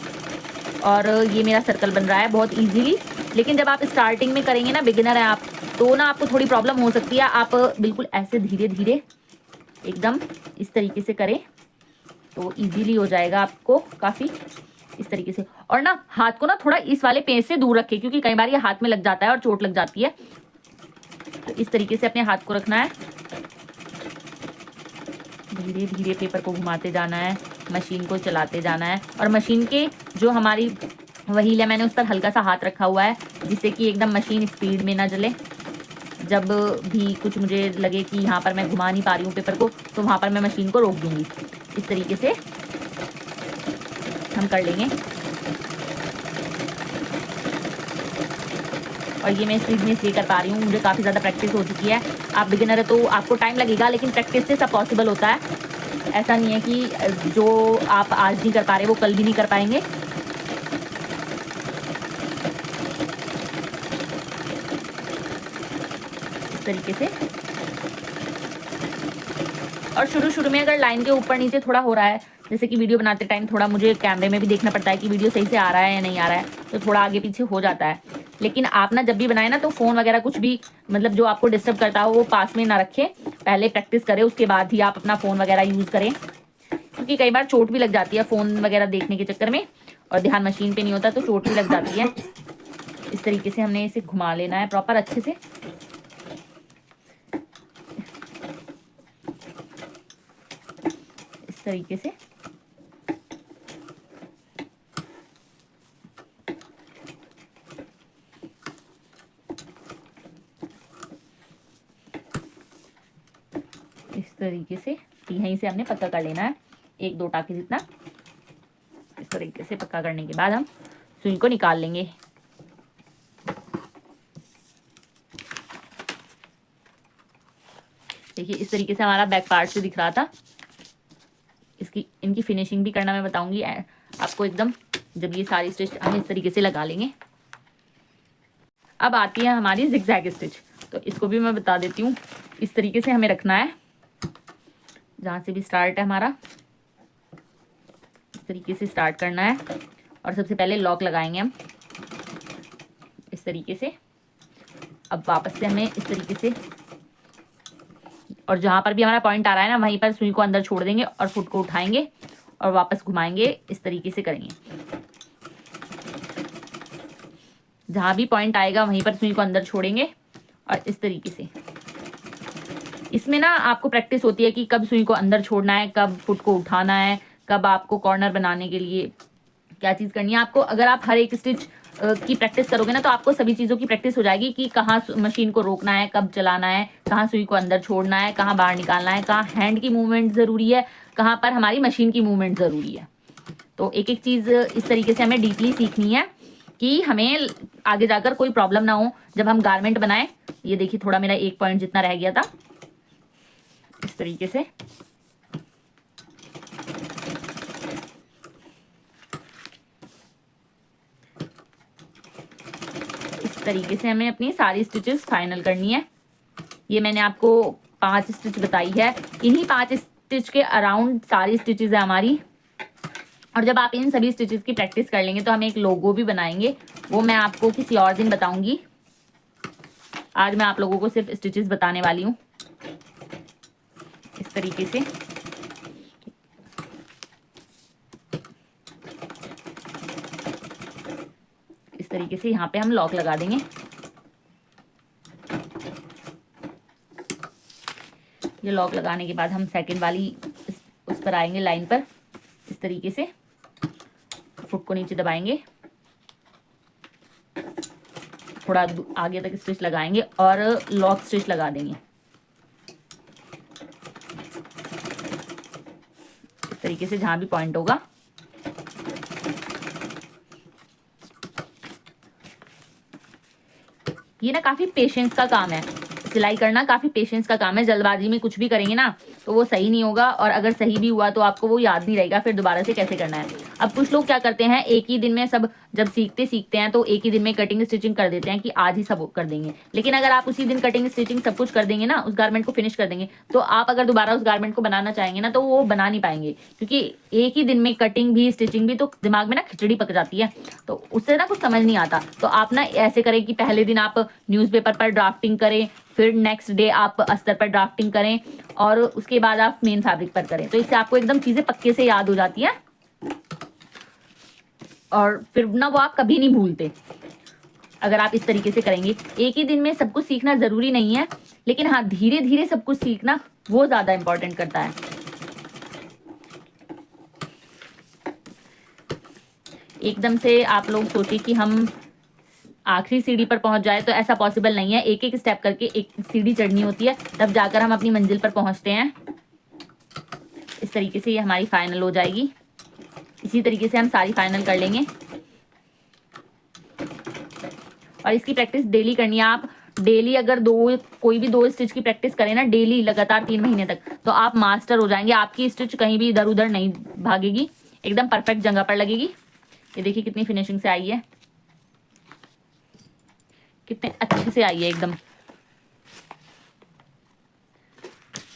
और ये मेरा सर्कल बन रहा है बहुत इजीली। लेकिन जब आप स्टार्टिंग में करेंगे ना, बिगिनर है आप, तो ना आपको थोड़ी प्रॉब्लम हो सकती है। आप बिल्कुल ऐसे धीरे धीरे एकदम इस तरीके से करें तो इजीली हो जाएगा आपको काफ़ी, इस तरीके से। और ना हाथ को ना थोड़ा इस वाले पेज से दूर रखें, क्योंकि कई बार ये हाथ में लग जाता है और चोट लग जाती है। तो इस तरीके से अपने हाथ को रखना है, धीरे धीरे पेपर को घुमाते जाना है, मशीन को चलाते जाना है। और मशीन के जो हमारी व्हील है, मैंने उस पर हल्का सा हाथ रखा हुआ है जिससे कि एकदम मशीन स्पीड में ना जले। जब भी कुछ मुझे लगे कि यहाँ पर मैं घुमा नहीं पा रही हूँ पेपर को, तो वहाँ पर मैं मशीन को रोक दूँगी। इस तरीके से हम कर लेंगे। और ये मैं स्पीड में इसलिए कर पा रही हूँ, मुझे काफ़ी ज़्यादा प्रैक्टिस हो चुकी है। आप बिगिनर है तो आपको टाइम लगेगा, लेकिन प्रैक्टिस से सब पॉसिबल होता है। ऐसा नहीं है कि जो आप आज नहीं कर पा रहे वो कल भी नहीं कर पाएंगे। इस तरीके से। और शुरू में अगर लाइन के ऊपर नीचे थोड़ा हो रहा है, जैसे कि वीडियो बनाते टाइम थोड़ा मुझे कैमरे में भी देखना पड़ता है कि वीडियो सही से आ रहा है या नहीं आ रहा है, तो थोड़ा आगे पीछे हो जाता है। लेकिन आप ना जब भी बनाए ना तो फ़ोन वगैरह कुछ भी मतलब जो आपको डिस्टर्ब करता हो वो पास में ना रखें, पहले प्रैक्टिस करें उसके बाद ही आप अपना फ़ोन वगैरह यूज़ करें, क्योंकि कई बार चोट भी लग जाती है फ़ोन वगैरह देखने के चक्कर में, और ध्यान मशीन पे नहीं होता तो चोट भी लग जाती है। इस तरीके से हमने इसे घुमा लेना है प्रॉपर अच्छे से। इस तरीके से यहीं से हमने पक्का कर लेना है, 1-2 टाके जितना। इस तरीके से पक्का करने के बाद हम सुई को निकाल लेंगे। देखिए इस तरीके से हमारा बैक पार्ट से दिख रहा था। इनकी फिनिशिंग भी करना मैं बताऊंगी आपको एकदम, जब ये सारी स्टिच हम इस तरीके से लगा लेंगे। अब आती है हमारी जिगजैग स्टिच, तो इसको भी मैं बता देती हूँ। इस तरीके से हमें रखना है, जहाँ से भी स्टार्ट है हमारा इस तरीके से स्टार्ट करना है। और सबसे पहले लॉक लगाएंगे हम इस तरीके से। अब वापस से हमें इस तरीके से, और जहाँ पर भी हमारा पॉइंट आ रहा है ना वहीं पर सुई को अंदर छोड़ देंगे और फुट को उठाएंगे और वापस घुमाएंगे। इस तरीके से करेंगे, जहाँ भी पॉइंट आएगा वहीं पर सुई को अंदर छोड़ेंगे और इस तरीके से इसमें ना आपको प्रैक्टिस होती है कि कब सुई को अंदर छोड़ना है, कब फुट को उठाना है, कब आपको कॉर्नर बनाने के लिए क्या चीज़ करनी है आपको। अगर आप हर एक स्टिच की प्रैक्टिस करोगे ना तो आपको सभी चीज़ों की प्रैक्टिस हो जाएगी कि कहाँ मशीन को रोकना है, कब चलाना है, कहाँ सुई को अंदर छोड़ना है, कहाँ बाहर निकालना है, कहाँ हैंड की मूवमेंट ज़रूरी है, कहाँ पर हमारी मशीन की मूवमेंट ज़रूरी है। तो एक एक चीज़ इस तरीके से हमें डीपली सीखनी है कि हमें आगे जाकर कोई प्रॉब्लम ना हो जब हम गारमेंट बनाएं। ये देखिए थोड़ा मेरा 1 पॉइंट जितना रह गया था, इस तरीके से। इस तरीके से हमें अपनी सारी स्टिचेस फाइनल करनी है। ये मैंने आपको 5 स्टिच बताई है, इन्हीं 5 स्टिच के अराउंड सारी स्टिचेस है हमारी। और जब आप इन सभी स्टिचेस की प्रैक्टिस कर लेंगे तो हम एक लोगो भी बनाएंगे, वो मैं आपको किसी और दिन बताऊंगी। आज मैं आप लोगों को सिर्फ स्टिचेस बताने वाली हूँ। इस तरीके से यहाँ पे हम लॉक लगा देंगे। ये लॉक लगाने के बाद हम सेकंड वाली उस पर आएंगे लाइन पर, इस तरीके से फुट को नीचे दबाएंगे, थोड़ा आगे तक स्टिच लगाएंगे और लॉक स्टिच लगा देंगे। इस तरीके से जहां भी पॉइंट होगा ये ना काफी पेशेंस का काम है, सिलाई करना काफी पेशेंस का काम है। जल्दबाजी में कुछ भी करेंगे ना तो वो सही नहीं होगा, और अगर सही भी हुआ तो आपको वो याद नहीं रहेगा फिर दोबारा से कैसे करना है। अब कुछ लोग क्या करते हैं, एक ही दिन में सब जब सीखते हैं तो एक ही दिन में कटिंग स्टिचिंग कर देते हैं कि आज ही सब कर देंगे। लेकिन अगर आप उसी दिन कटिंग स्टिचिंग सब कुछ कर देंगे ना, उस गारमेंट को फिनिश कर देंगे, तो आप अगर दोबारा उस गारमेंट को बनाना चाहेंगे ना तो वो बना नहीं पाएंगे, क्योंकि एक ही दिन में कटिंग भी स्टिचिंग भी तो दिमाग में ना खिचड़ी पक जाती है, तो उससे ना कुछ समझ नहीं आता। तो आप ना ऐसे करें कि पहले दिन आप न्यूज़पेपर पर ड्राफ्टिंग करें, फिर नेक्स्ट डे आप अस्तर पर ड्राफ्टिंग करें, और उसके बाद आप मेन फैब्रिक पर करें। तो इससे आपको एकदम चीजें पक्के से याद हो जाती है, और फिर ना वो आप कभी नहीं भूलते अगर आप इस तरीके से करेंगे। एक ही दिन में सब कुछ सीखना जरूरी नहीं है, लेकिन हाँ धीरे धीरे सब कुछ सीखना वो ज्यादा इंपॉर्टेंट करता है। एकदम से आप लोग सोचे कि हम आखिरी सीढ़ी पर पहुंच जाए, तो ऐसा पॉसिबल नहीं है। एक एक स्टेप करके एक सीढ़ी चढ़नी होती है, तब जाकर हम अपनी मंजिल पर पहुंचते हैं। इस तरीके से ये हमारी फाइनल हो जाएगी। इसी तरीके से हम सारी फाइनल कर लेंगे, और इसकी प्रैक्टिस डेली करनी है। आप डेली अगर कोई भी 2 स्टिच की प्रैक्टिस करें ना डेली लगातार 3 महीने तक, तो आप मास्टर हो जाएंगे। आपकी स्टिच कहीं भी इधर उधर नहीं भागेगी, एकदम परफेक्ट जगह पर लगेगी। ये देखिए कितनी फिनिशिंग से आई है, कितने अच्छे से आई है एकदम।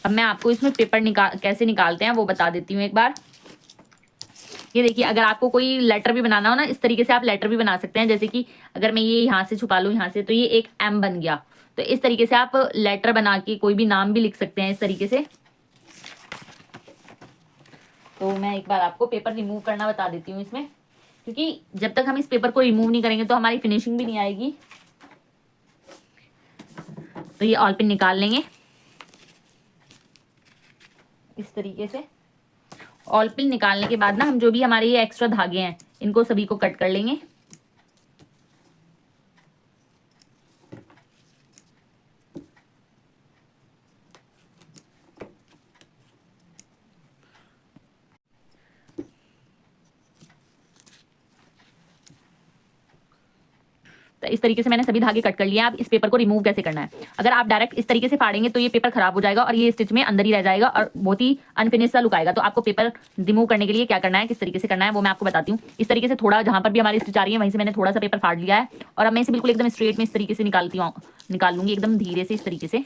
अब मैं आपको इसमें पेपर कैसे निकालते हैं वो बता देती हूँ एक बार। ये देखिए, अगर आपको कोई लेटर भी बनाना हो ना, इस तरीके से आप लेटर भी बना सकते हैं। जैसे कि अगर मैं ये यहाँ से छुपा लूँ यहाँ से, तो ये एक M बन गया। तो इस तरीके से आप लेटर बना के कोई भी नाम भी लिख सकते हैं इस तरीके से। तो मैं एक बार आपको पेपर रिमूव करना बता देती हूँ इसमें, क्योंकि जब तक हम इस पेपर को रिमूव नहीं करेंगे तो हमारी फिनिशिंग भी नहीं आएगी। तो ये ऑल पिन निकाल लेंगे इस तरीके से। ऑल पिन निकालने के बाद ना हम जो भी हमारे ये एक्स्ट्रा धागे हैं इनको सभी को कट कर लेंगे। तो इस तरीके से मैंने सभी धागे कट कर लिए। आप इस पेपर को रिमूव कैसे करना है, अगर आप डायरेक्ट इस तरीके से फाड़ेंगे तो ये पेपर खराब हो जाएगा और ये स्टिच में अंदर ही रह जाएगा और बहुत ही अनफिनिश सा लुक आएगा। तो आपको पेपर रिमूव करने के लिए क्या करना है, किस तरीके से करना है वो मैं आपको बताती हूँ। इस तरीके से थोड़ा जहां पर भी हमारी स्टिच आ रही है वहीं से मैंने थोड़ा सा पेपर फाड़ लिया है, और अब मैं इसे बिल्कुल एकदम स्ट्रेट में इस तरीके से निकाल लूंगी एकदम धीरे से, इस तरीके से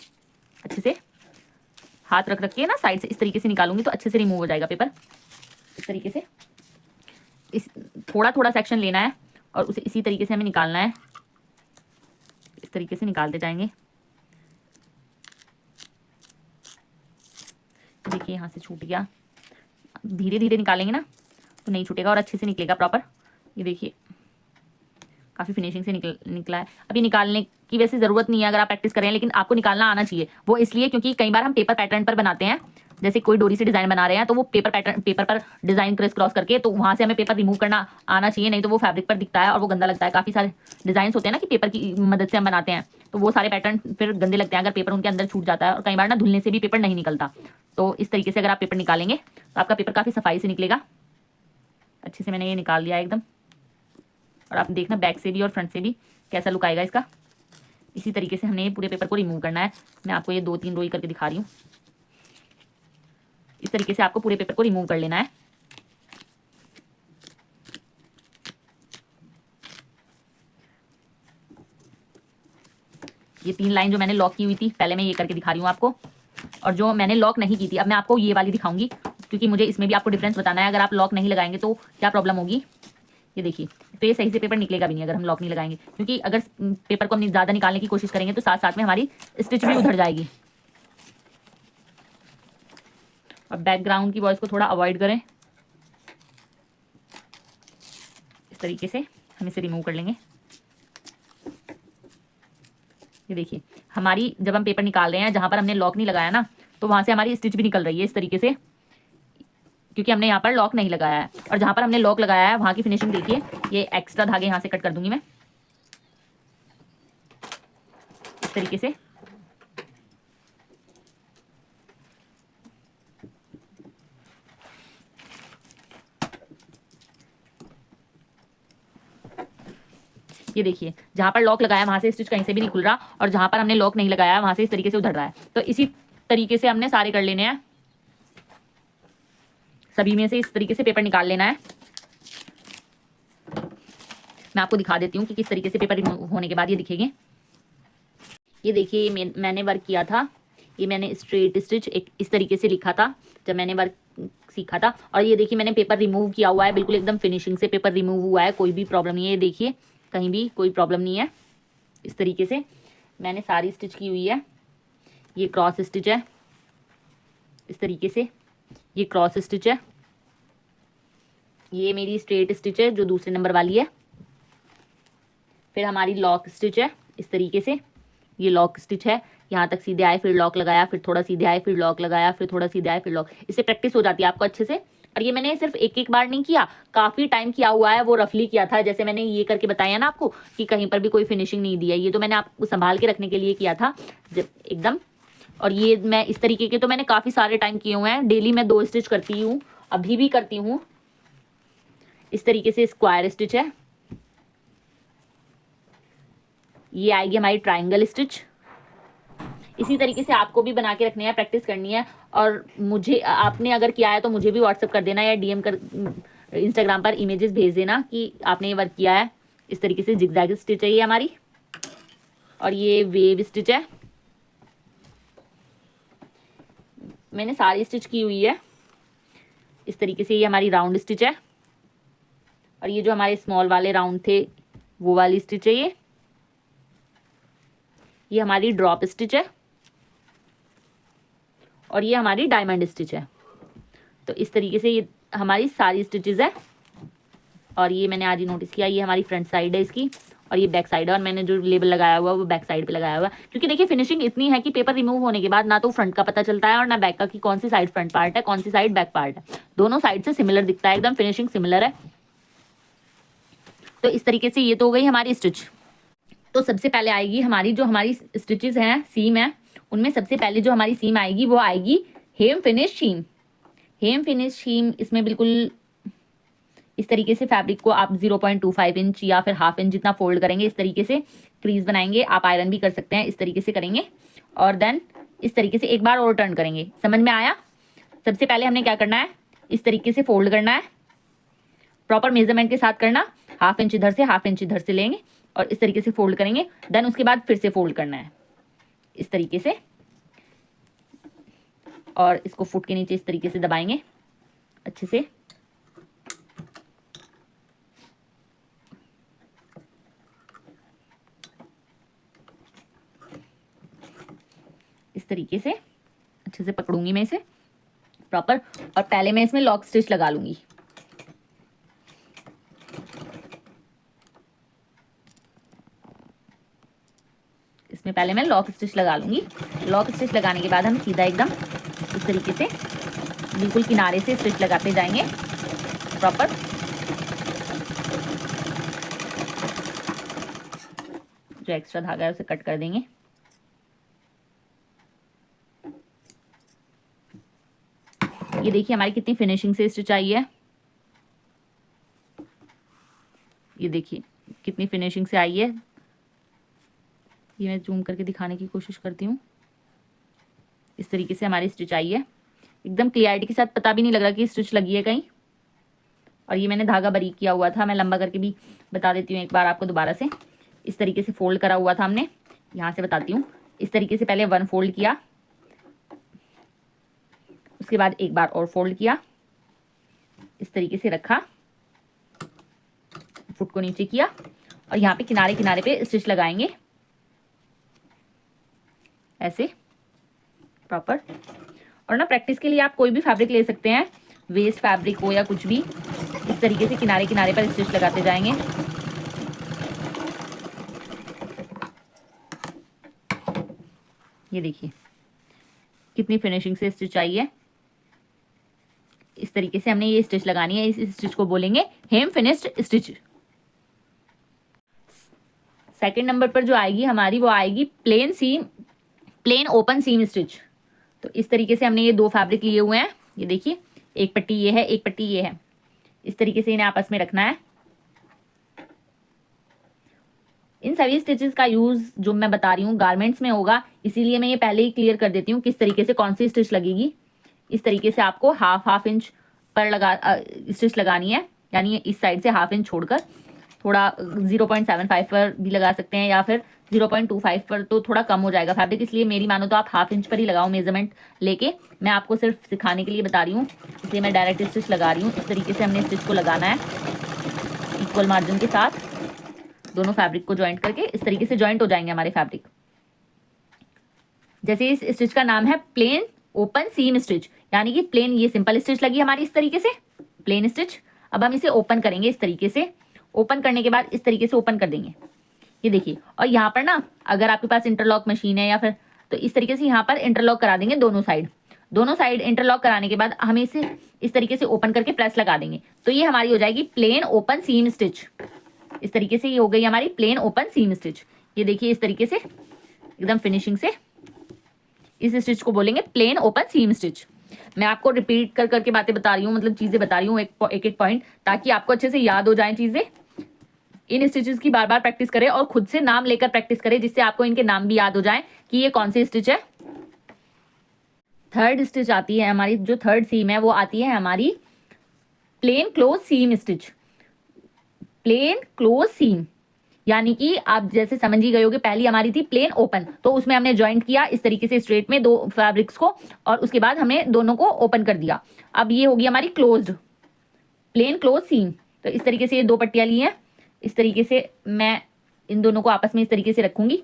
अच्छे से हाथ रख के ना साइड से इस तरीके से निकालूंगी तो अच्छे से रिमूव हो जाएगा पेपर। इस तरीके से इस थोड़ा थोड़ा सेक्शन लेना है और उसे इसी तरीके से हमें निकालना है। इस तरीके से निकालते जाएंगे। देखिए यहाँ से छूट गया, धीरे धीरे निकालेंगे ना तो नहीं छूटेगा और अच्छे से निकलेगा प्रॉपर। ये देखिए काफ़ी फिनिशिंग से निकला है। अभी निकालने की वैसे ज़रूरत नहीं है अगर आप प्रैक्टिस करें, लेकिन आपको निकालना आना चाहिए। वो इसलिए क्योंकि कई बार हम पेपर पैटर्न पर बनाते हैं, जैसे कोई डोरी से डिज़ाइन बना रहे हैं तो वो पेपर पर डिज़ाइन क्रिस क्रॉस करके, तो वहाँ से हमें पेपर रिमूव करना आना चाहिए, नहीं तो वो फैब्रिक पर दिखता है और वो गंदा लगता है। काफ़ी सारे डिज़ाइन होते हैं ना कि पेपर की मदद से हम बनाते हैं, तो वो सारे पैटर्न फिर गंदे लगते हैं अगर पेपर उनके अंदर छूट जाता है, और कई बार ना धुलने से भी पेपर नहीं निकलता। तो इस तरीके से अगर आप पेपर निकालेंगे तो आपका पेपर काफ़ी सफाई से निकलेगा। अच्छे से मैंने ये निकाल लिया एकदम, और आप देखना बैक से भी और फ्रंट से भी कैसा लुक आएगा इसका। इसी तरीके से हमने ये पूरे पेपर को रिमूव करना है। मैं आपको ये 2-3 रोई करके दिखा रही हूँ। इस तरीके से आपको पूरे पेपर को रिमूव कर लेना है। ये 3 लाइन जो मैंने लॉक की हुई थी, पहले मैं ये करके दिखा रही हूँ आपको, और जो मैंने लॉक नहीं की थी अब मैं आपको ये वाली दिखाऊंगी, क्योंकि मुझे इसमें भी आपको डिफरेंस बताना है। अगर आप लॉक नहीं लगाएंगे तो क्या प्रॉब्लम होगी, ये देखिए। तो ये सही से पेपर निकलेगा भी नहीं अगर हम लॉक नहीं लगाएंगे, क्योंकि अगर पेपर को हम ज़्यादा निकालने की कोशिश करेंगे तो साथ साथ में हमारी स्टिच भी उधर जाएगी। और बैकग्राउंड की वॉइस को थोड़ा अवॉइड करें। इस तरीके से हम इसे रिमूव कर लेंगे। ये देखिए, हमारी जब हम पेपर निकाल रहे हैं जहां पर हमने लॉक नहीं लगाया ना, तो वहां से हमारी स्टिच भी निकल रही है इस तरीके से, क्योंकि हमने यहाँ पर लॉक नहीं लगाया है। और जहां पर हमने लॉक लगाया है वहां की फिनिशिंग देखिए। ये एक्स्ट्रा धागे यहाँ से कट कर दूंगी मैं इस तरीके से। ये देखिए, जहां पर लॉक लगाया वहां से स्टिच कहीं से भी नहीं खुल रहा, और जहां पर हमने लॉक नहीं लगाया वहां से इस तरीके से उधर रहा है। तो इसी तरीके से हमने सारे कर लेने हैं, सभी में से इस तरीके से पेपर निकाल लेना है। मैं आपको दिखा देती हूँ कि किस तरीके से पेपर रिमूव होने के बाद ये दिखेंगे। ये देखिए, मैंने वर्क किया था, ये मैंने स्ट्रेट स्टिच एक इस तरीके से लिखा था जब मैंने वर्क सीखा था। और ये देखिए मैंने पेपर रिमूव किया हुआ है, बिल्कुल एकदम फिनिशिंग से पेपर रिमूव हुआ है, कोई भी प्रॉब्लम नहीं है। ये देखिए, कहीं भी कोई प्रॉब्लम नहीं है। इस तरीके से मैंने सारी स्टिच की हुई है। ये क्रॉस स्टिच है इस तरीके से, ये क्रॉस स्टिच है, ये मेरी स्ट्रेट स्टिच है जो दूसरे नंबर वाली है। फिर हमारी लॉक स्टिच है इस तरीके से, ये लॉक स्टिच है, यहाँ तक सीधे आए फिर लॉक लगाया, फिर थोड़ा सीधे आए फिर लॉक लगाया, फिर थोड़ा सीधे आए फिर लॉक। इससे प्रैक्टिस हो जाती है आपको अच्छे से। और ये मैंने सिर्फ एक एक बार नहीं किया, काफ़ी टाइम किया हुआ है, वो रफली किया था, जैसे मैंने ये करके बताया ना आपको कि कहीं पर भी कोई फिनिशिंग नहीं दी है। ये तो मैंने आपको संभाल के रखने के लिए किया था जब एकदम। और ये मैं इस तरीके के तो मैंने काफ़ी सारे टाइम किए हुए हैं। डेली मैं 2 स्टिच करती हूँ, अभी भी करती हूँ। इस तरीके से स्क्वायर स्टिच है, ये आएगी हमारी ट्राइंगल स्टिच। इसी तरीके से आपको भी बना के रखने हैं, प्रैक्टिस करनी है। और मुझे, आपने अगर किया है तो मुझे भी व्हाट्सअप कर देना या डीएम कर इंस्टाग्राम पर इमेजेस भेज देना कि आपने ये वर्क किया है। इस तरीके से जिगजैग स्टिच है ये हमारी, और ये वेव स्टिच है। मैंने सारी स्टिच की हुई है इस तरीके से। ये हमारी राउंड स्टिच है, और ये जो हमारे स्मॉल वाले राउंड थे वो वाली स्टिच है। ये हमारी ड्रॉप स्टिच है, और ये हमारी डायमंड स्टिच है। तो इस तरीके से ये हमारी सारी स्टिचेस है। और ये मैंने आज ही नोटिस किया, ये हमारी फ्रंट साइड है इसकी, और ये बैक साइड है। और मैंने जो लेबल लगाया हुआ है वो बैक साइड पे लगाया हुआ है, क्योंकि देखिए फिनिशिंग इतनी है कि पेपर रिमूव होने के बाद ना तो फ्रंट का पता चलता है और ना बैक का, कि कौन सी साइड फ्रंट पार्ट है कौन सी साइड बैक पार्ट है। दोनों साइड से सिमिलर दिखता है, एकदम फिनिशिंग सिमिलर है। तो इस तरीके से ये तो हो गई हमारी स्टिच। तो सबसे पहले आएगी हमारी जो हमारी स्टिचेस हैं, सीम है, उनमें सबसे पहले जो हमारी सीम आएगी वो आएगी हेम फिनिश सीम। हेम फिनिश सीम, इसमें बिल्कुल इस तरीके से फैब्रिक को आप 0.25 इंच या फिर हाफ इंच जितना फोल्ड करेंगे, इस तरीके से क्रीज बनाएंगे। आप आयरन भी कर सकते हैं, इस तरीके से करेंगे। और देन इस तरीके से एक बार और टर्न करेंगे। समझ में आया? सबसे पहले हमने क्या करना है, इस तरीके से फोल्ड करना है, प्रॉपर मेजरमेंट के साथ करना। हाफ इंच इधर से हाफ इंच इधर से लेंगे और इस तरीके से फोल्ड करेंगे। देन उसके बाद फिर से फोल्ड करना है इस तरीके से, और इसको फुट के नीचे इस तरीके से दबाएंगे अच्छे से। इस तरीके से अच्छे से पकड़ूंगी मैं इसे प्रॉपर, और पहले मैं इसमें लॉक स्टिच लगा लूंगी। इसमें पहले मैं लॉक स्टिच लगा लूंगी। लॉक स्टिच लगाने के बाद हम सीधा एकदम इस तरीके से बिल्कुल किनारे से स्टिच लगाते जाएंगे प्रॉपर। जो एक्स्ट्रा धागा है उसे कट कर देंगे। ये देखिए हमारी कितनी फिनिशिंग से स्टिच आई है। ये देखिए कितनी फिनिशिंग से आई है। ये मैं जूम करके दिखाने की कोशिश करती हूँ। इस तरीके से हमारी स्टिच आई है, एकदम क्लियरिटी के साथ, पता भी नहीं लग रहा कि स्टिच लगी है कहीं। और ये मैंने धागा बारीक किया हुआ था, मैं लंबा करके भी बता देती हूँ एक बार आपको दोबारा से। इस तरीके से फोल्ड करा हुआ था हमने, यहाँ से बताती हूँ। इस तरीके से पहले 1 फोल्ड किया, उसके बाद एक बार और फोल्ड किया, इस तरीके से रखा, फुट को नीचे किया और यहाँ पे किनारे किनारे पे स्टिच लगाएंगे ऐसे प्रॉपर। और ना प्रैक्टिस के लिए आप कोई भी फैब्रिक ले सकते हैं, वेस्ट फैब्रिक हो या कुछ भी। इस तरीके से किनारे किनारे पर स्टिच लगाते जाएंगे। ये देखिए कितनी फिनिशिंग से स्टिच आई है। इस तरीके से हमने ये स्टिच लगानी है। इस स्टिच को बोलेंगे हेम फिनिश्ड स्टिच। सेकंड नंबर पर जो आएगी हमारी, वो आएगी प्लेन ओपन सीम स्टिच। तो इस तरीके से हमने ये 2 फैब्रिक लिए हुए हैं। ये देखिए एक पट्टी ये है, एक पट्टी ये है। इस तरीके से इन्हें आपस में रखना है। इन सभी स्टिचेस का यूज जो मैं बता रही हूँ गारमेंट्स में होगा, इसीलिए मैं ये पहले ही क्लियर कर देती हूँ किस तरीके से कौन सी स्टिच लगेगी। इस तरीके से आपको हाफ इंच पर स्टिच लगानी है, यानी इस साइड से हाफ इंच छोड़कर थोड़ा 0.75 पर भी लगा सकते हैं या फिर 0.25 पर, तो थोड़ा कम हो जाएगा फैब्रिक। इसलिए मेरी मानो तो आप हाफ इंच पर ही लगाओ मेजरमेंट लेके। मैं आपको सिर्फ सिखाने के लिए बता रही हूँ, इसलिए मैं डायरेक्ट स्टिच लगा रही हूँ। इस तरीके से हमने स्टिच को लगाना है इक्वल मार्जिन के साथ, दोनों फैब्रिक को ज्वाइंट करके। इस तरीके से ज्वाइंट हो जाएंगे हमारे फैब्रिक। जैसे इस स्टिच का नाम है प्लेन ओपन सीम स्टिच, यानी कि प्लेन, ये सिंपल स्टिच लगी हमारी इस तरीके से प्लेन स्टिच। अब हम इसे ओपन करेंगे इस तरीके से। ओपन करने के बाद इस तरीके से ओपन कर देंगे, ये देखिए। और यहाँ पर ना अगर आपके पास इंटरलॉक मशीन है या फिर, तो इस तरीके से यहाँ पर इंटरलॉक करा देंगे दोनों साइड इंटरलॉक कराने के बाद हम इसे इस तरीके से ओपन करके प्रेस लगा देंगे। तो ये हमारी हो जाएगी प्लेन ओपन सीम स्टिच। इस तरीके से ये हो गई हमारी प्लेन ओपन सीम स्टिच। ये देखिए इस तरीके से एकदम फिनिशिंग से इस स्टिच को बोलेंगे प्लेन ओपन सीम स्टिच। मैं आपको रिपीट कर करके बातें बता रही हूँ, मतलब चीजें बता रही हूँ एक एक पॉइंट, ताकि आपको अच्छे से याद हो जाए चीजें। इन स्टिचेस की बार बार प्रैक्टिस करें और खुद से नाम लेकर प्रैक्टिस करें, जिससे आपको इनके नाम भी याद हो जाए कि ये कौन सी स्टिच है। थर्ड स्टिच आती है हमारी, जो थर्ड सीम है वो आती है हमारी प्लेन क्लोज सीम स्टिच। प्लेन क्लोज सीम यानी कि आप जैसे समझ ही गए होगे, पहली हमारी थी प्लेन ओपन, तो उसमें हमने ज्वाइंट किया इस तरीके से स्ट्रेट में 2 फैब्रिक्स को, और उसके बाद हमने दोनों को ओपन कर दिया। अब ये होगी हमारी क्लोज्ड प्लेन क्लोज सीम। तो इस तरीके से ये 2 पट्टियां ली हैं। इस तरीके से मैं इन दोनों को आपस में इस तरीके से रखूंगी,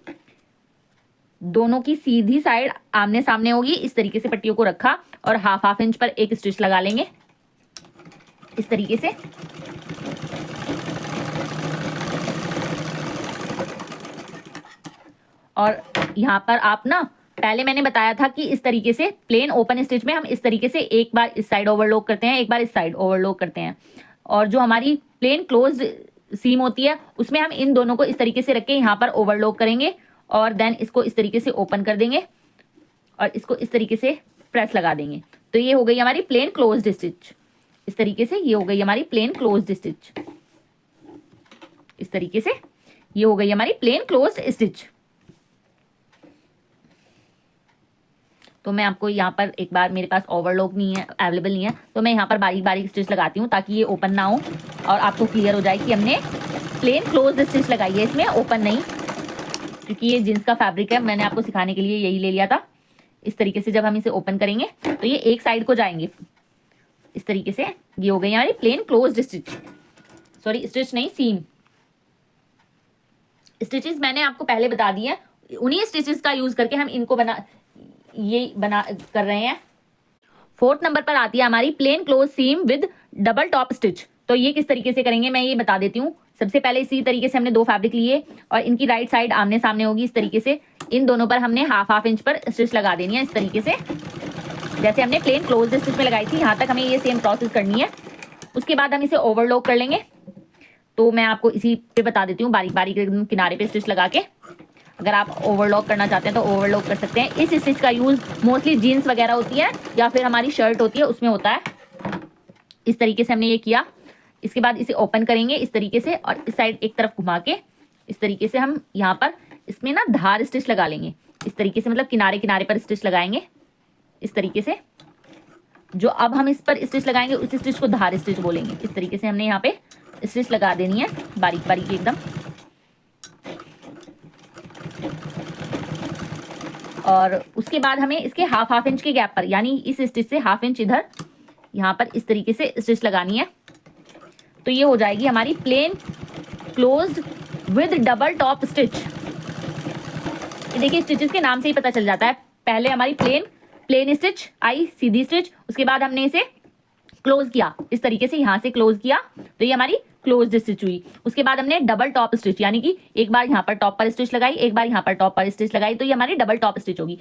दोनों की सीधी साइड आमने सामने होगी। इस तरीके से पट्टियों को रखा और हाफ इंच पर एक स्टिच लगा लेंगे इस तरीके से। और यहाँ पर आप ना, पहले मैंने बताया था कि इस तरीके से प्लेन ओपन स्टिच में हम इस तरीके से एक बार इस साइड ओवरलॉक करते हैं, एक बार इस साइड ओवरलॉक करते हैं। और जो हमारी प्लेन क्लोज्ड सीम होती है उसमें हम इन दोनों को इस तरीके से रख के यहाँ पर ओवरलॉक करेंगे और देन इसको इस तरीके से ओपन कर देंगे और इसको इस तरीके से प्रेस लगा देंगे। तो ये हो गई हमारी प्लेन क्लोज्ड स्टिच। इस तरीके से ये हो गई हमारी प्लेन क्लोज्ड स्टिच। इस तरीके से ये हो गई हमारी प्लेन क्लोज्ड स्टिच। तो मैं आपको यहाँ पर एक बार, मेरे पास ओवरलॉक नहीं है, अवेलेबल नहीं है, तो मैं यहाँ पर बारीक बारीक स्टिच लगाती हूँ ताकि ये ओपन ना हो और आपको क्लियर हो जाए कि हमने प्लेन क्लोज्ड स्टिच लगाई है, इसमें ओपन नहीं, क्योंकि ये जींस का फैब्रिक है। मैंने आपको सिखाने के लिए यही ले लिया था। इस तरीके से जब हम इसे ओपन करेंगे तो ये एक साइड को जाएंगे इस तरीके से। ये हो गई हमारी plain closed stitch, sorry stitch नहीं, सीम। स्टिचेस मैंने आपको पहले बता दी है, उन्हीं स्टिचेस का यूज करके हम इनको बना कर रहे हैं। 4th नंबर पर आती है हमारी plain close seam with double top stitch. तो ये किस तरीके से करेंगे मैं ये बता देती हूँ। सबसे पहले इसी तरीके से हमने 2 फैब्रिक लिए और इनकी राइट साइड आमने सामने होगी इस तरीके से। इन दोनों पर हमने हाफ हाफ इंच पर स्टिच लगा देनी है इस तरीके से, जैसे हमने प्लेन क्लोज स्टिच में लगाई थी, यहाँ तक हमें ये सेम प्रोसेस करनी है। उसके बाद हम इसे ओवरलॉक कर लेंगे। तो मैं आपको इसी पे बता देती हूँ, बारीक बारीक एकदम किनारे पे स्टिच लगा के। अगर आप ओवरलॉक करना चाहते हैं तो ओवरलॉक कर सकते हैं। इस स्टिच का यूज मोस्टली जीन्स वगैरह होती है या फिर हमारी शर्ट होती है उसमें होता है। इस तरीके से हमने ये किया। इसके बाद इसे ओपन करेंगे इस तरीके से और इस साइड एक तरफ घुमा के इस तरीके से हम यहाँ पर इसमें ना धार स्टिच लगा लेंगे इस तरीके से, मतलब किनारे किनारे पर स्टिच लगाएंगे इस तरीके से। जो अब हम इस पर स्टिच लगाएंगे उस स्टिच को धार स्टिच बोलेंगे। इस तरीके से हमने यहाँ पे स्टिच लगा देनी है बारीक बारीक एकदम। और उसके बाद हमें इसके हाफ हाफ इंच के गैप पर, यानी इस स्टिच से हाफ इंच इधर यहाँ पर इस तरीके से स्टिच लगानी है। तो ये हो जाएगी हमारी plain closed with double top stitch. देखिए स्टिचेस के नाम से ही पता चल जाता है। पहले हमारी प्लेन स्टिच आई, सीधी स्टिच, उसके बाद हमने इसे क्लोज किया इस तरीके से, यहाँ से क्लोज किया तो ये हमारी क्लोज्ड स्टिच हुई। उसके बाद हमने डबल टॉप स्टिच, यानी कि एक बार यहाँ पर टॉप पर स्टिच लगाई, एक बार यहाँ पर टॉप पर स्टिच लगाई, तो ये हमारी डबल टॉप स्टिच होगी।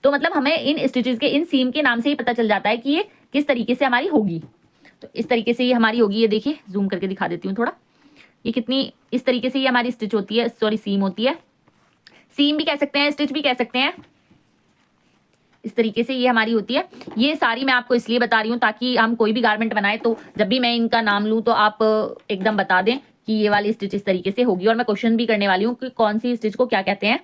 तो मतलब हमें इन स्टिचेस के, इन सीम के नाम से ही पता चल जाता है कि ये किस तरीके से हमारी होगी। तो इस तरीके से ये हमारी होगी। ये देखिए जूम करके दिखा देती हूँ थोड़ा, ये कितनी इस तरीके से ये हमारी स्टिच होती है, सॉरी सीम होती है। सीम भी कह सकते हैं, स्टिच भी कह सकते हैं। इस तरीके से ये हमारी होती है। ये सारी मैं आपको इसलिए बता रही हूँ ताकि हम कोई भी गारमेंट बनाए तो जब भी मैं इनका नाम लूँ तो आप एकदम बता दें कि ये वाली स्टिच इस तरीके से होगी। और मैं क्वेश्चन भी करने वाली हूँ कि कौन सी स्टिच को क्या कहते हैं।